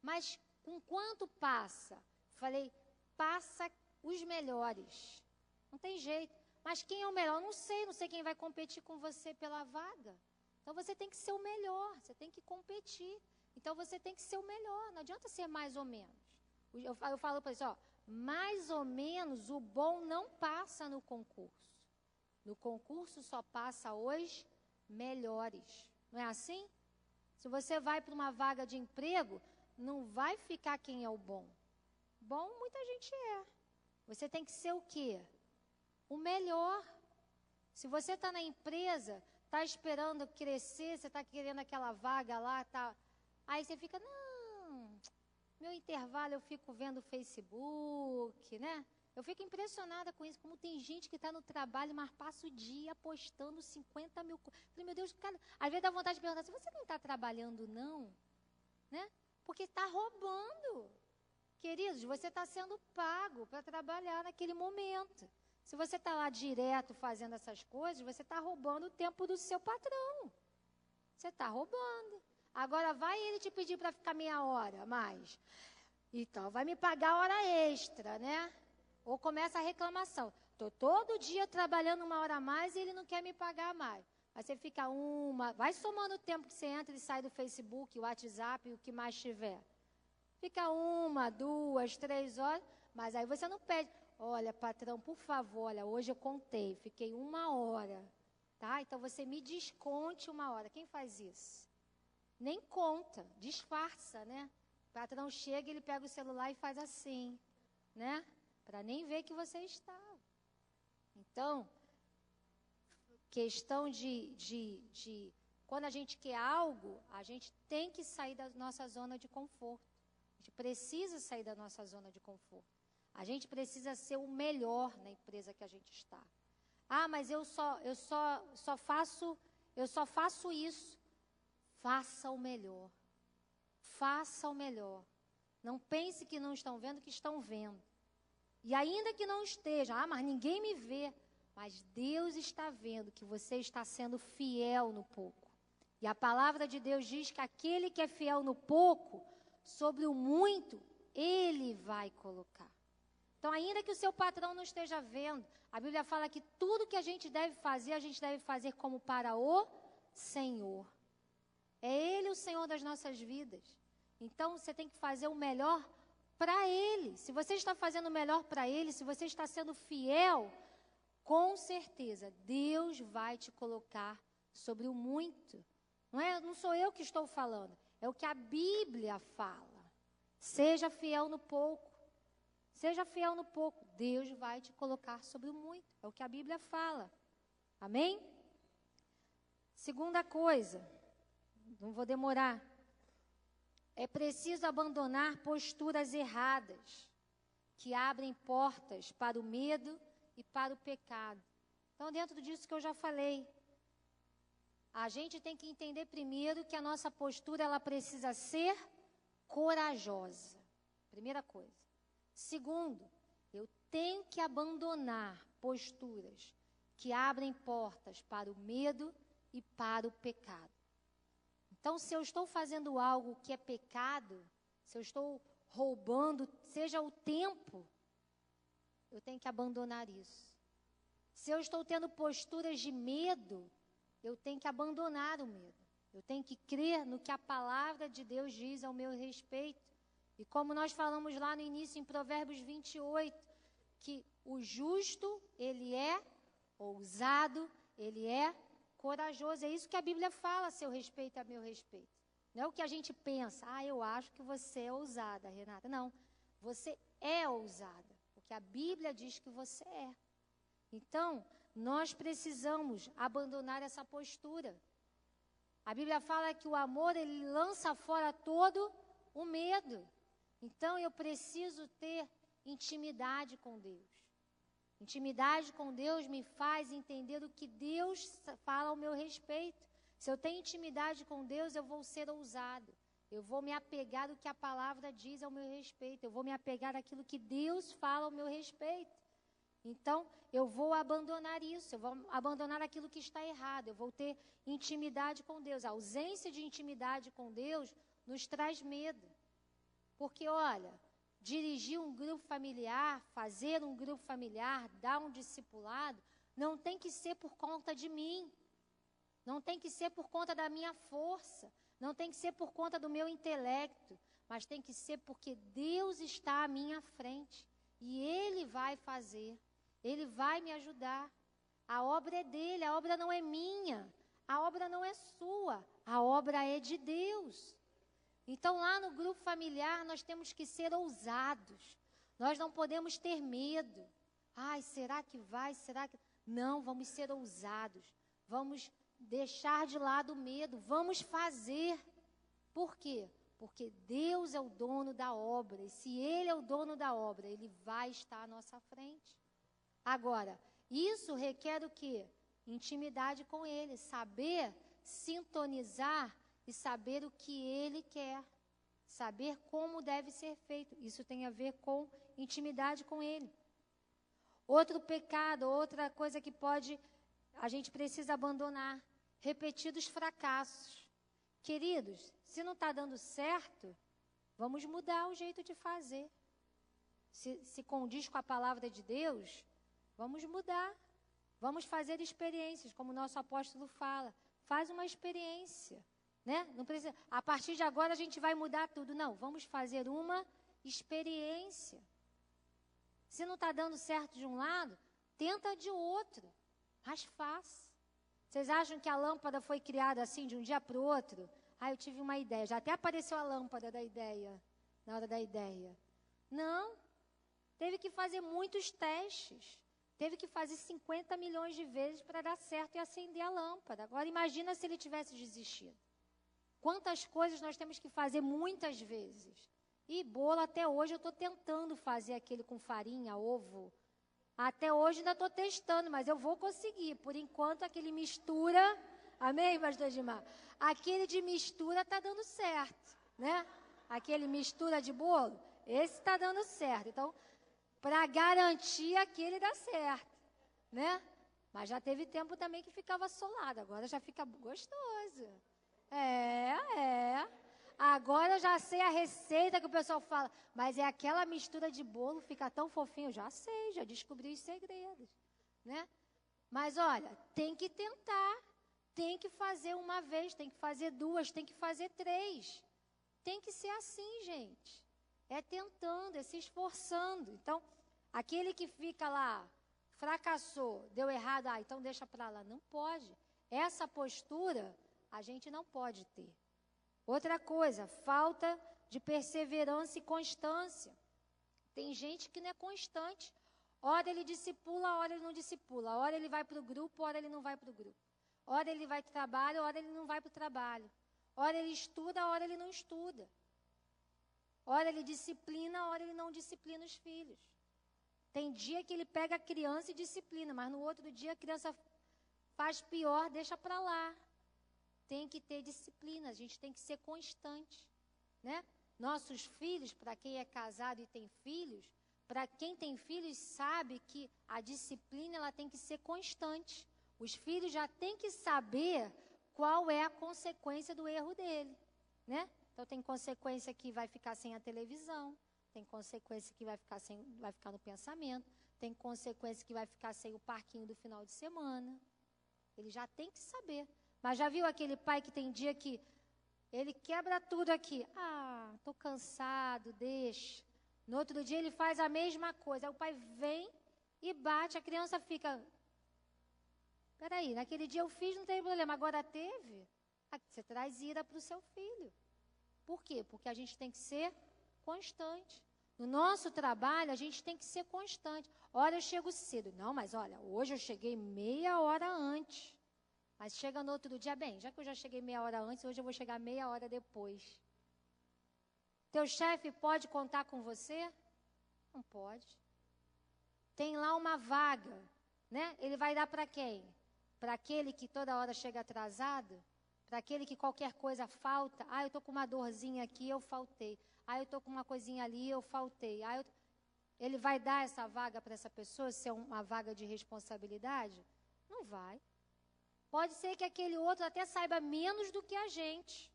Mas com quanto passa? Eu falei, passa os melhores. Não tem jeito. Mas quem é o melhor? Não sei quem vai competir com você pela vaga. Então você tem que ser o melhor, você tem que competir. Então você tem que ser o melhor, não adianta ser mais ou menos. Eu falo para eles, mais ou menos o bom não passa no concurso. No concurso só passa os melhores. Não é assim? Se você vai para uma vaga de emprego, não vai ficar quem é o bom. Bom, muita gente é. Você tem que ser o quê? O melhor. Se você está na empresa, está esperando crescer, você está querendo aquela vaga lá, tá. Aí você fica, não, meu intervalo eu fico vendo Facebook, né? Eu fico impressionada com isso, como tem gente que está no trabalho, mas passa o dia postando 50 mil coisas. Falei, meu Deus, cara, às vezes dá vontade de perguntar, se você não está trabalhando não, né? Porque está roubando. Queridos, você está sendo pago para trabalhar naquele momento. Se você está lá direto fazendo essas coisas, você está roubando o tempo do seu patrão. Você está roubando. Agora, vai ele te pedir para ficar meia hora a mais. Então, vai me pagar hora extra, né? Ou começa a reclamação. Estou todo dia trabalhando 1 hora a mais e ele não quer me pagar mais. Aí você fica vai somando o tempo que você entra e sai do Facebook, o WhatsApp, o que mais tiver. Fica 1, 2, 3 horas, mas aí você não pede. Olha, patrão, por favor, olha, hoje eu contei, fiquei 1 hora, tá? Então você me desconte 1 hora. Quem faz isso? Nem conta, disfarça, né? O patrão chega, ele pega o celular e faz assim, né? Para nem ver que você estava. Então, questão de quando a gente quer algo, a gente tem que sair da nossa zona de conforto. A gente precisa sair da nossa zona de conforto. A gente precisa ser o melhor na empresa que a gente está. Mas eu só faço isso. Faça o melhor. Faça o melhor. Não pense que não estão vendo, que estão vendo. E ainda que não esteja, mas ninguém me vê. Mas Deus está vendo que você está sendo fiel no pouco. E a palavra de Deus diz que aquele que é fiel no pouco, sobre o muito, Ele vai colocar. Então, ainda que o seu patrão não esteja vendo, a Bíblia fala que tudo que a gente deve fazer como para o Senhor. É Ele o Senhor das nossas vidas. Então, você tem que fazer o melhor para Ele. Se você está fazendo o melhor para Ele, se você está sendo fiel, com certeza, Deus vai te colocar sobre o muito. Não sou eu que estou falando, é o que a Bíblia fala. Seja fiel no pouco. Seja fiel no pouco, Deus vai te colocar sobre o muito. É o que a Bíblia fala. Amém? Segunda coisa, não vou demorar. É preciso abandonar posturas erradas, que abrem portas para o medo e para o pecado. Então, dentro disso que eu já falei, a gente tem que entender primeiro que a nossa postura, ela precisa ser corajosa. Primeira coisa. Segundo, eu tenho que abandonar posturas que abrem portas para o medo e para o pecado. Então, se eu estou fazendo algo que é pecado, se eu estou roubando, seja o tempo, eu tenho que abandonar isso. Se eu estou tendo posturas de medo, eu tenho que abandonar o medo. Eu tenho que crer no que a palavra de Deus diz ao meu respeito. E como nós falamos lá no início, em Provérbios 28, que o justo, ele é ousado, ele é corajoso. É isso que a Bíblia fala a seu respeito e a meu respeito. Não é o que a gente pensa, eu acho que você é ousada, Renata. Não, você é ousada, porque a Bíblia diz que você é. Então, nós precisamos abandonar essa postura. A Bíblia fala que o amor, ele lança fora todo o medo. Então, eu preciso ter intimidade com Deus. Intimidade com Deus me faz entender o que Deus fala ao meu respeito. Se eu tenho intimidade com Deus, eu vou ser ousado. Eu vou me apegar ao que a palavra diz ao meu respeito. Eu vou me apegar àquilo que Deus fala ao meu respeito. Então, eu vou abandonar isso. Eu vou abandonar aquilo que está errado. Eu vou ter intimidade com Deus. A ausência de intimidade com Deus nos traz medo. Porque, olha, dirigir um grupo familiar, fazer um grupo familiar, dar um discipulado, não tem que ser por conta de mim. Não tem que ser por conta da minha força. Não tem que ser por conta do meu intelecto. Mas tem que ser porque Deus está à minha frente. E Ele vai fazer. Ele vai me ajudar. A obra é dele, a obra não é minha. A obra não é sua. A obra é de Deus. Então, lá no grupo familiar, nós temos que ser ousados. Nós não podemos ter medo. Será que vai? Será que... Não, vamos ser ousados. Vamos deixar de lado o medo. Vamos fazer. Por quê? Porque Deus é o dono da obra. E se Ele é o dono da obra, Ele vai estar à nossa frente. Agora, isso requer o quê? Intimidade com Ele. Saber sintonizar e saber o que Ele quer. Saber como deve ser feito. Isso tem a ver com intimidade com Ele. Outro pecado, outra coisa que a gente precisa abandonar. Repetidos fracassos. Queridos, se não está dando certo, vamos mudar o jeito de fazer. Se condiz com a palavra de Deus, vamos mudar. Vamos fazer experiências, como o nosso apóstolo fala. Faz uma experiência. Né? Não precisa, a partir de agora a gente vai mudar tudo. Não, vamos fazer uma experiência. Se não está dando certo de um lado, tenta de outro. Mas faz. Vocês acham que a lâmpada foi criada assim de um dia para o outro? Eu tive uma ideia. Já até apareceu a lâmpada da ideia, na hora da ideia. Não. Teve que fazer muitos testes. Teve que fazer 50 milhões de vezes para dar certo e acender a lâmpada. Agora imagina se ele tivesse desistido. Quantas coisas nós temos que fazer muitas vezes. E bolo, até hoje eu estou tentando fazer aquele com farinha, ovo. Até hoje ainda estou testando, mas eu vou conseguir. Por enquanto, aquele mistura... Amém, pastor Edmar? Aquele de mistura está dando certo, né? Aquele mistura de bolo, esse está dando certo. Então, para garantir, aquele dá certo, né? Mas já teve tempo também que ficava solado, agora já fica gostoso. Agora eu já sei a receita que o pessoal fala, mas é aquela mistura de bolo, fica tão fofinho. Já sei, já descobri os segredos, né? Mas olha, tem que tentar, tem que fazer uma vez, tem que fazer duas, tem que fazer três. Tem que ser assim, gente. É tentando, é se esforçando. Então, aquele que fica lá, fracassou, deu errado, então deixa para lá. Não pode. Essa postura a gente não pode ter. Outra coisa, falta de perseverança e constância. Tem gente que não é constante. Ora ele discipula, ora ele não discipula. Ora ele vai para o grupo, ora ele não vai para o grupo. Ora ele vai para o trabalho, ora ele não vai para o trabalho. Ora ele estuda, ora ele não estuda. Ora ele disciplina, ora ele não disciplina os filhos. Tem dia que ele pega a criança e disciplina, mas no outro dia a criança faz pior, deixa para lá. Tem que ter disciplina, a gente tem que ser constante, né? Nossos filhos, para quem é casado e tem filhos, para quem tem filhos sabe que a disciplina ela tem que ser constante. Os filhos já têm que saber qual é a consequência do erro dele, né? Então tem consequência que vai ficar sem a televisão, tem consequência que vai ficar no pensamento, tem consequência que vai ficar sem o parquinho do final de semana. Ele já tem que saber. Mas já viu aquele pai que tem dia que ele quebra tudo aqui? Ah, estou cansado, deixa. No outro dia ele faz a mesma coisa. Aí o pai vem e bate, a criança fica... Peraí, naquele dia eu fiz, não teve problema, agora teve? Você traz ira para o seu filho. Por quê? Porque a gente tem que ser constante. No nosso trabalho, a gente tem que ser constante. Olha, eu chego cedo. Não, mas olha, hoje eu cheguei meia hora antes. Mas chega no outro dia, bem, já que eu já cheguei meia hora antes, hoje eu vou chegar meia hora depois. Teu chefe pode contar com você? Não pode. Tem lá uma vaga, né? Ele vai dar para quem? Para aquele que toda hora chega atrasado? Para aquele que qualquer coisa falta? Ah, eu estou com uma dorzinha aqui, eu faltei. Ah, eu estou com uma coisinha ali, eu faltei. Ele vai dar essa vaga para essa pessoa, se é uma vaga de responsabilidade? Não vai. Pode ser que aquele outro até saiba menos do que a gente.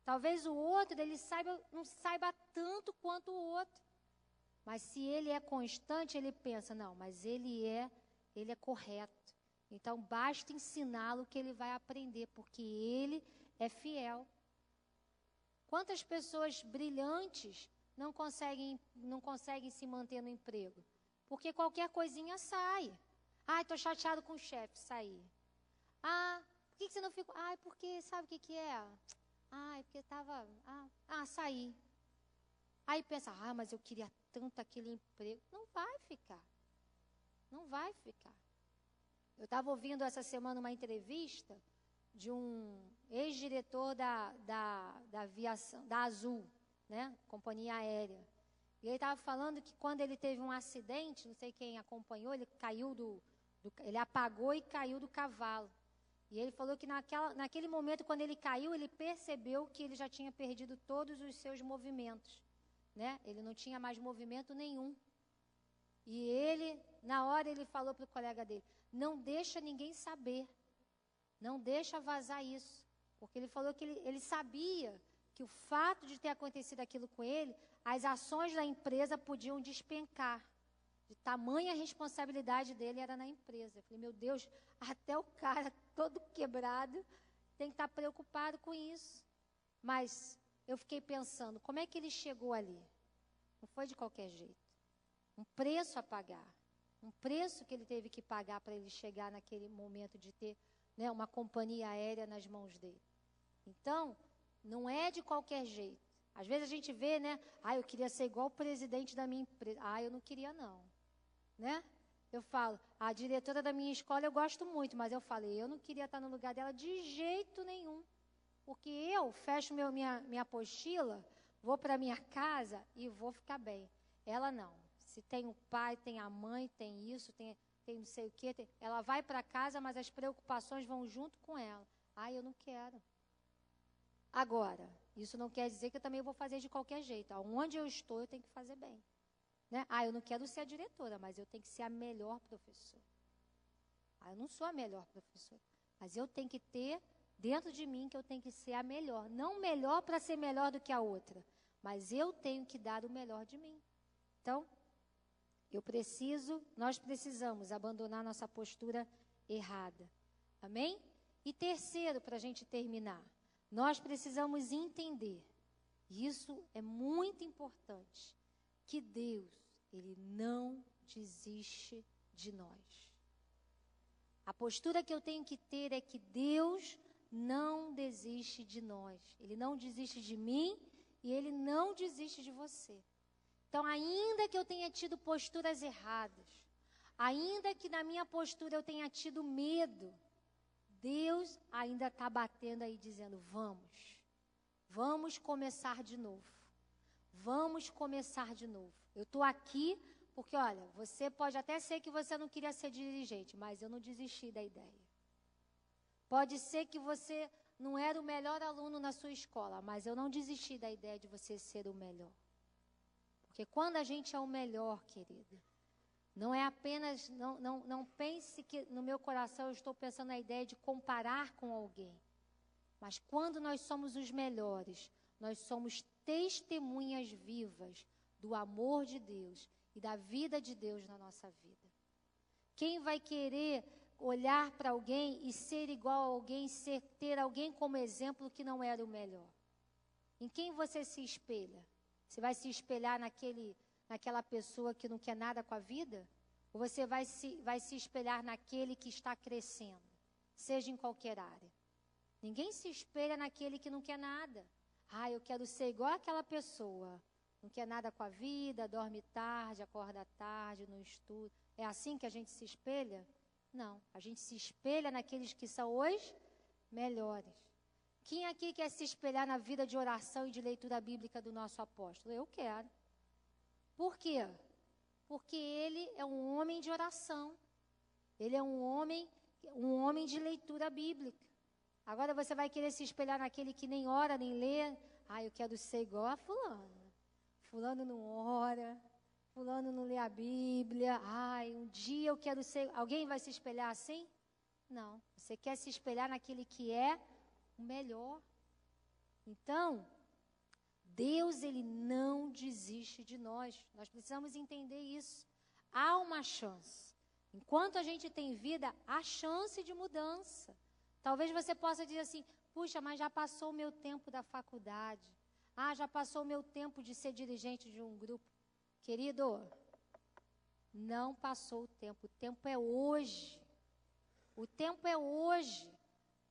Talvez o outro, ele não saiba tanto quanto o outro. Mas se ele é constante, ele pensa, não, mas ele é correto. Então, basta ensiná-lo que ele vai aprender, porque ele é fiel. Quantas pessoas brilhantes não conseguem se manter no emprego? Porque qualquer coisinha sai. Ah, estou chateado com o chefe, sair. Ah, por que você não ficou? Ah, porque sabe o que é? Ah, é porque estava... saí. Aí pensa, mas eu queria tanto aquele emprego. Não vai ficar. Não vai ficar. Eu estava ouvindo essa semana uma entrevista de um ex-diretor da aviação, da Azul, né? Companhia aérea. E ele estava falando que quando ele teve um acidente, não sei quem acompanhou, ele ele apagou e caiu do cavalo. E ele falou que naquele momento, quando ele caiu, ele percebeu que ele já tinha perdido todos os seus movimentos, né? Ele não tinha mais movimento nenhum. E ele, na hora, ele falou para o colega dele, não deixa ninguém saber, não deixa vazar isso. Porque ele falou que ele sabia que o fato de ter acontecido aquilo com ele, as ações da empresa podiam despencar. De tamanha responsabilidade dele era na empresa. Eu falei, meu Deus, até o cara todo quebrado tem que estar preocupado com isso. Mas eu fiquei pensando, como é que ele chegou ali? Não foi de qualquer jeito. Um preço a pagar. Um preço que ele teve que pagar para ele chegar naquele momento de ter, né, uma companhia aérea nas mãos dele. Então, não é de qualquer jeito. Às vezes a gente vê, né? Eu queria ser igual o presidente da minha empresa. Eu não queria, não. Né? Eu falo, a diretora da minha escola eu gosto muito, mas eu falei, eu não queria estar no lugar dela de jeito nenhum. Porque eu fecho minha apostila, vou para minha casa e vou ficar bem. Ela não. Se tem o pai, tem a mãe, tem isso, tem não sei o quê. Ela vai para casa, mas as preocupações vão junto com ela. Eu não quero. Agora, isso não quer dizer que eu também vou fazer de qualquer jeito. Onde eu estou, eu tenho que fazer bem. Né? Eu não quero ser a diretora, mas eu tenho que ser a melhor professora. Eu não sou a melhor professora, mas eu tenho que ter dentro de mim que eu tenho que ser a melhor. Não melhor para ser melhor do que a outra, mas eu tenho que dar o melhor de mim. Então, nós precisamos abandonar nossa postura errada. Amém? E terceiro, para a gente terminar, nós precisamos entender, e isso é muito importante, que Deus, Ele não desiste de nós. A postura que eu tenho que ter é que Deus não desiste de nós. Ele não desiste de mim e Ele não desiste de você. Então, ainda que eu tenha tido posturas erradas, ainda que na minha postura eu tenha tido medo, Deus ainda está batendo aí dizendo, vamos começar de novo. Vamos começar de novo. Eu estou aqui Porque, olha, você pode até ser que você não queria ser dirigente, mas eu não desisti da ideia. Pode ser que você não era o melhor aluno na sua escola, mas eu não desisti da ideia de você ser o melhor. Porque quando a gente é o melhor, querida, não é apenas, não pense que no meu coração eu estou pensando na ideia de comparar com alguém. Mas quando nós somos os melhores, nós somos testemunhas vivas do amor de Deus e da vida de Deus na nossa vida. Quem vai querer olhar para alguém e ser igual a alguém, ter alguém como exemplo que não era o melhor? Em quem você se espelha? Você vai se espelhar naquela pessoa que não quer nada com a vida? Ou você vai se espelhar naquele que está crescendo, seja em qualquer área? Ninguém se espelha naquele que não quer nada. Eu quero ser igual àquela pessoa. Não quer nada com a vida, dorme tarde, acorda tarde, não estuda. É assim que a gente se espelha? Não, a gente se espelha naqueles que são os melhores. Quem aqui quer se espelhar na vida de oração e de leitura bíblica do nosso apóstolo? Eu quero. Por quê? Porque ele é um homem de oração. Ele é um homem de leitura bíblica. Agora você vai querer se espelhar naquele que nem ora, nem lê. Eu quero ser igual a fulano. Fulano não ora, fulano não lê a Bíblia. Um dia eu quero ser... Alguém vai se espelhar assim? Não. Você quer se espelhar naquele que é o melhor. Então, Deus, Ele não desiste de nós. Nós precisamos entender isso. Há uma chance. Enquanto a gente tem vida, há chance de mudança. Talvez você possa dizer assim, puxa, mas já passou o meu tempo da faculdade. Já passou o meu tempo de ser dirigente de um grupo. Querido, não passou o tempo é hoje. O tempo é hoje.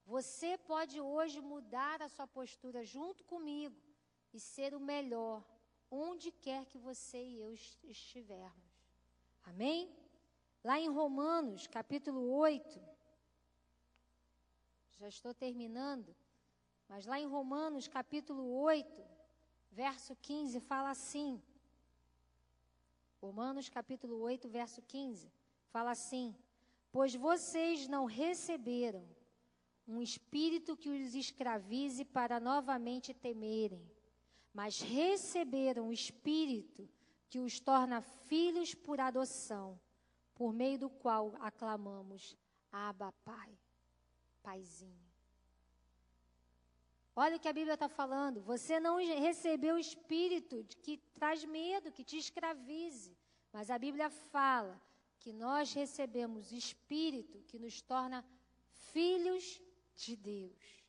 Você pode hoje mudar a sua postura junto comigo e ser o melhor, onde quer que você e eu estivermos. Amém? Lá em Romanos, capítulo 8, já estou terminando, mas lá em Romanos, capítulo 8, verso 15, fala assim. Romanos, capítulo 8, verso 15, fala assim: pois vocês não receberam um espírito que os escravize para novamente temerem, mas receberam o espírito que os torna filhos por adoção, por meio do qual aclamamos, Abba, Pai, Paizinho. Olha o que a Bíblia está falando. Você não recebeu o espírito que traz medo, que te escravize. Mas a Bíblia fala que nós recebemos espírito que nos torna filhos de Deus.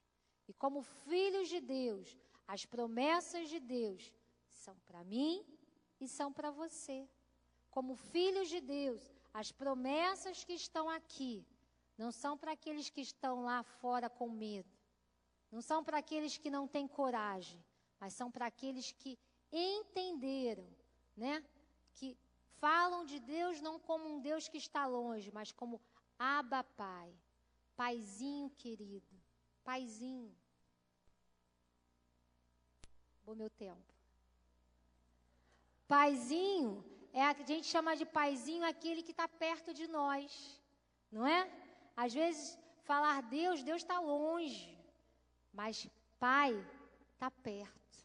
E como filhos de Deus, as promessas de Deus são para mim e são para você. Como filhos de Deus, as promessas que estão aqui não são para aqueles que estão lá fora com medo. Não são para aqueles que não têm coragem, mas são para aqueles que entenderam, né? Que falam de Deus não como um Deus que está longe, mas como Abba, Pai, Paizinho querido, Paizinho. Bom, meu tempo. Paizinho, a gente chama de paizinho aquele que está perto de nós, não é? Às vezes, falar Deus está longe. Mas Pai está perto.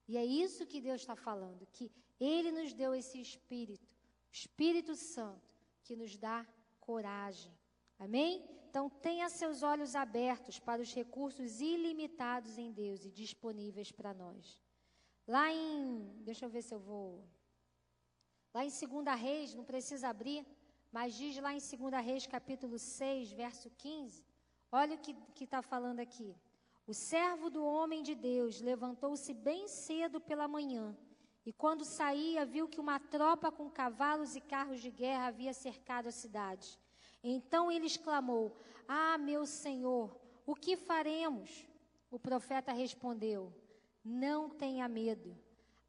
E é isso que Deus está falando, que Ele nos deu esse Espírito, o Espírito Santo, que nos dá coragem. Amém? Então, tenha seus olhos abertos para os recursos ilimitados em Deus e disponíveis para nós. Deixa eu ver se eu vou... Lá em 2 Reis, não precisa abrir, mas diz lá em 2 Reis, capítulo 6, verso 15... Olha o que está falando aqui. O servo do homem de Deus levantou-se bem cedo pela manhã, e quando saía, viu que uma tropa com cavalos e carros de guerra havia cercado a cidade. Então ele exclamou: meu Senhor, o que faremos? O profeta respondeu: não tenha medo.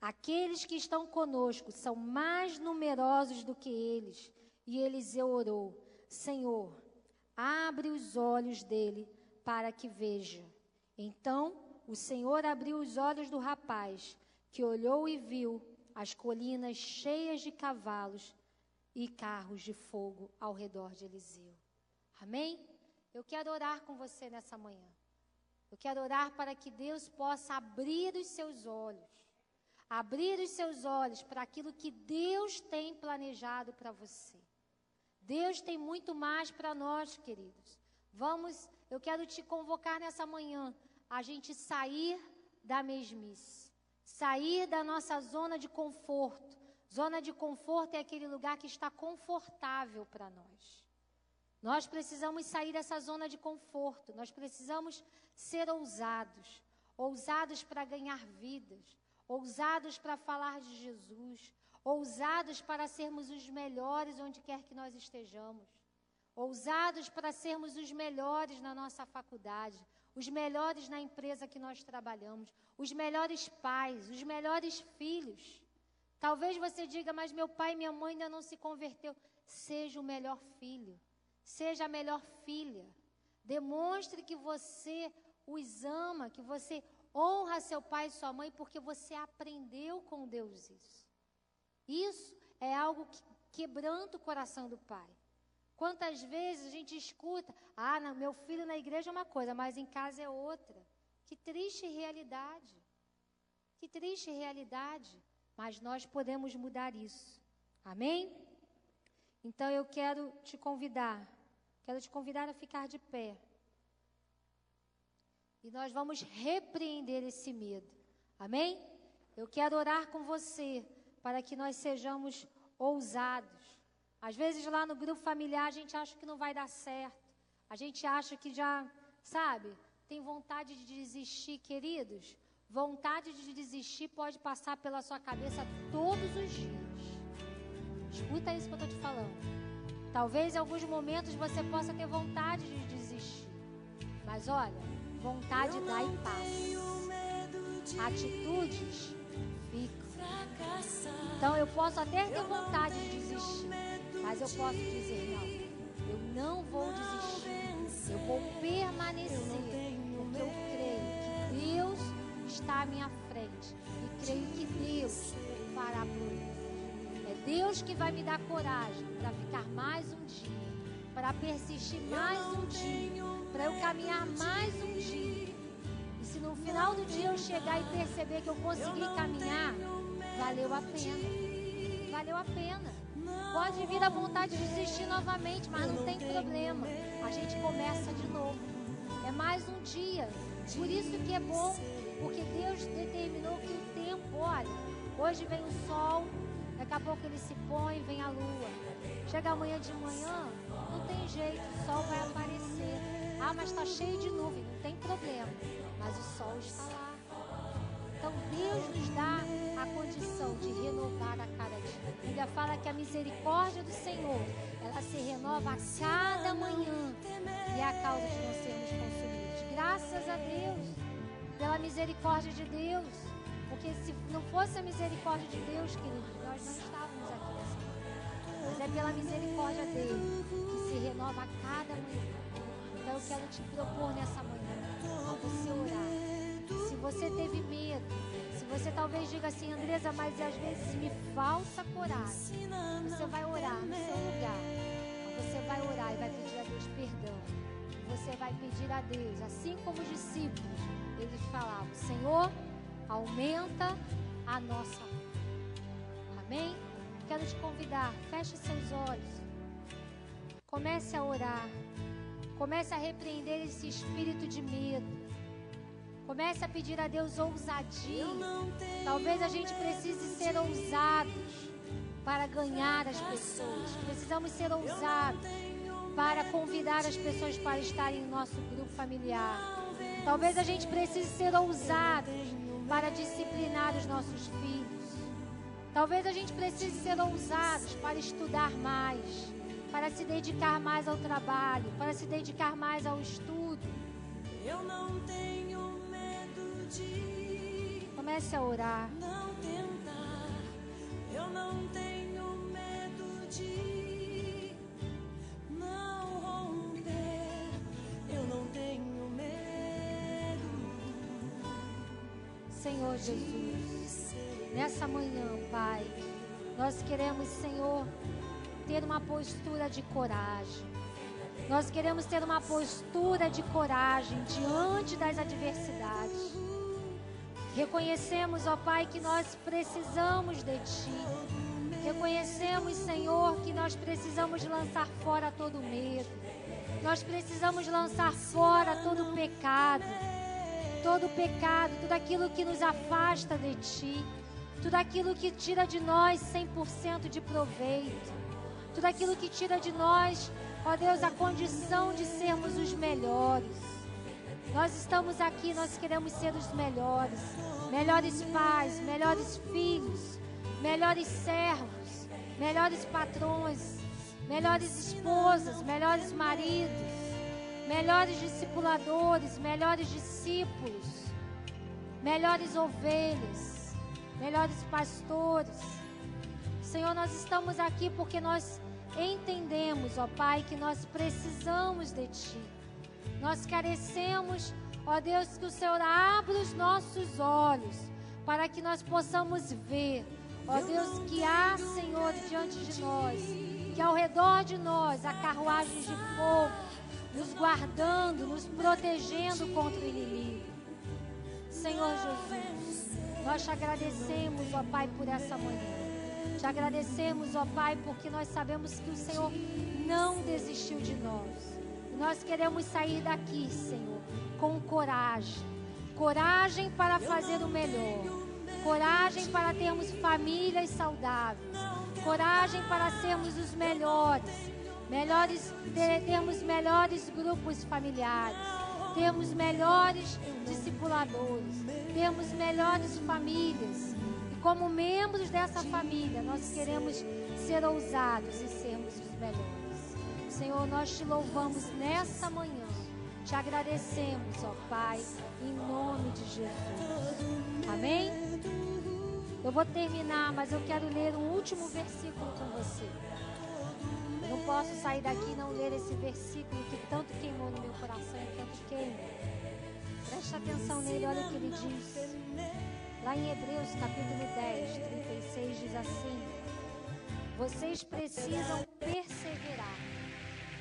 Aqueles que estão conosco são mais numerosos do que eles. E Eliseu orou: Senhor, abre os olhos dele para que veja. Então o Senhor abriu os olhos do rapaz, que olhou e viu. as colinas cheias de cavalos e carros de fogo ao redor de Eliseu. Amém? Eu quero orar com você nessa manhã. Eu quero orar para que Deus possa abrir os seus olhos. Abrir os seus olhos para aquilo que Deus tem planejado para você. Deus tem muito mais para nós, queridos. Eu quero te convocar nessa manhã, a gente sair da mesmice. Sair da nossa zona de conforto. Zona de conforto é aquele lugar que está confortável para nós. Nós precisamos sair dessa zona de conforto. Nós precisamos ser ousados. Ousados para ganhar vidas. Ousados para falar de Jesus. Ousados para sermos os melhores onde quer que nós estejamos. Ousados para sermos os melhores na nossa faculdade. Os melhores na empresa que nós trabalhamos. Os melhores pais, os melhores filhos. Talvez você diga, mas meu pai e minha mãe ainda não se converteu. Seja o melhor filho. Seja a melhor filha. Demonstre que você os ama, que você honra seu pai e sua mãe, porque você aprendeu com Deus isso. Isso é algo que quebranta o coração do pai. Quantas vezes a gente escuta, meu filho na igreja é uma coisa, mas em casa é outra. Que triste realidade. Que triste realidade. Mas nós podemos mudar isso. Amém? Então eu quero te convidar a ficar de pé. E nós vamos repreender esse medo. Amém? Eu quero orar com você para que nós sejamos ousados. Às vezes lá no grupo familiar a gente acha que não vai dar certo. A gente acha que já, tem vontade de desistir, queridos. Vontade de desistir pode passar pela sua cabeça todos os dias. Escuta isso que eu estou te falando. Talvez em alguns momentos você possa ter vontade de desistir. Mas olha, vontade dá e passa. Atitudes ficam. Então eu posso até ter vontade de desistir. Mas eu posso dizer, eu não vou desistir. Eu vou permanecer. Porque eu creio que Deus está à minha frente. E creio que Deus fará por mim. É Deus que vai me dar coragem para ficar mais um dia. Para persistir mais um dia. Para eu caminhar mais um dia. E se no final do dia eu chegar e perceber que eu consegui caminhar, valeu a pena. Valeu a pena. Pode vir a vontade de desistir novamente, mas não tem problema. A gente começa de novo. É mais um dia. Por isso que é bom, porque Deus determinou que o tempo, olha, hoje vem o sol, daqui a pouco ele se põe, vem a lua. Chega amanhã de manhã, não tem jeito, o sol vai aparecer. Mas está cheio de nuvem, não tem problema. Mas o sol está lá. Então Deus nos dá a condição de renovar a cada dia. A Bíblia fala que a misericórdia do Senhor, ela se renova a cada manhã. E é a causa de não sermos consumidos. Graças a Deus, pela misericórdia de Deus. Porque se não fosse a misericórdia de Deus, queridos, nós não estávamos aqui nessa manhã. Mas é pela misericórdia dele que se renova a cada manhã. Então eu quero te propor nessa manhã a você orar. Se você teve medo, se você talvez diga assim, Andresa, mas às vezes me falta coragem, você vai orar no seu lugar. Você vai orar e vai pedir a Deus perdão. Você vai pedir a Deus, assim como os discípulos, eles falavam, Senhor, aumenta a nossa fé. Amém? Quero te convidar, feche seus olhos. Comece a orar. Comece a repreender esse espírito de medo. Comece a pedir a Deus ousadia. Talvez a gente precise ser ousados para ganhar as pessoas. Precisamos ser ousados para convidar as pessoas para estarem em nosso grupo familiar. Talvez a gente precise ser ousados para disciplinar os nossos filhos. Talvez a gente precise ser ousados para estudar mais, para se dedicar mais ao trabalho, para se dedicar mais ao estudo. Eu não tenho medo de Comece a orar. não tentar. Eu não tenho medo de não romper. Eu não tenho medo. Senhor Jesus, de ser Nessa manhã, Pai, nós queremos, Senhor, ter uma postura de coragem. Nós queremos ter uma postura de coragem diante das adversidades. Reconhecemos, ó Pai, que nós precisamos de Ti. Reconhecemos, Senhor, que nós precisamos lançar fora todo medo. Nós precisamos lançar fora todo pecado, tudo aquilo que nos afasta de Ti, tudo aquilo que tira de nós 100% de proveito, tudo aquilo que tira de nós, ó Deus, a condição de sermos os melhores. Nós estamos aqui, nós queremos ser os melhores, melhores pais, melhores filhos, melhores servos, melhores patrões, melhores esposas, melhores maridos, melhores discipuladores, melhores discípulos, melhores ovelhas, melhores pastores. Senhor, nós estamos aqui porque nós entendemos, ó Pai, que nós precisamos de Ti. Nós carecemos, ó Deus, que o Senhor abra os nossos olhos para que nós possamos ver, ó Deus, que há, Senhor, diante de nós, que ao redor de nós há carruagens de fogo, nos guardando, nos protegendo contra o inimigo. Senhor Jesus, nós te agradecemos, ó Pai, por essa manhã. Te agradecemos, ó Pai, porque nós sabemos que o Senhor não desistiu de nós. E nós queremos sair daqui, Senhor, com coragem. Coragem para fazer o melhor. Coragem para termos famílias saudáveis. Coragem para sermos os melhores. Termos melhores grupos familiares. Termos melhores discipuladores. Termos melhores famílias. E como membros dessa família, nós queremos ser ousados e sermos os melhores. Senhor, nós te louvamos nessa manhã. Te agradecemos, ó Pai, em nome de Jesus. Amém? Eu vou terminar, mas eu quero ler um último versículo com você. Eu não posso sair daqui e não ler esse versículo que tanto queimou no meu coração e tanto queima. Preste atenção nele, olha o que ele diz. Lá em Hebreus, capítulo 10, 36, diz assim: vocês precisam perseverar,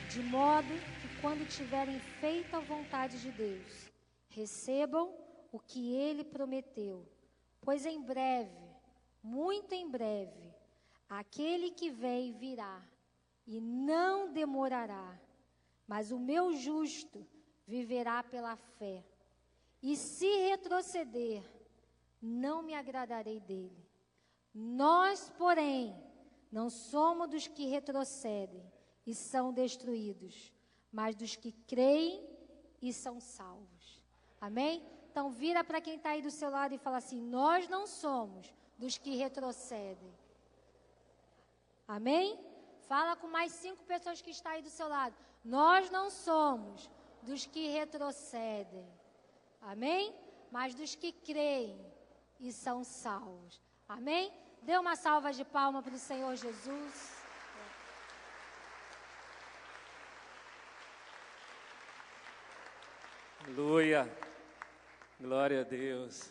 de modo que quando tiverem feito a vontade de Deus, recebam o que Ele prometeu. Pois em breve, muito em breve, aquele que vem virá, e não demorará. Mas o meu justo viverá pela fé. E se retroceder, não me agradarei dele. Nós, porém, não somos dos que retrocedem e são destruídos, mas dos que creem e são salvos. Amém? Então vira para quem está aí do seu lado e fala assim: nós não somos dos que retrocedem. Amém? Fala com mais 5 pessoas que estão aí do seu lado. Nós não somos dos que retrocedem. Amém? Mas dos que creem e são salvos. Amém? Dê uma salva de palmas para o Senhor Jesus. Aleluia. Glória a Deus.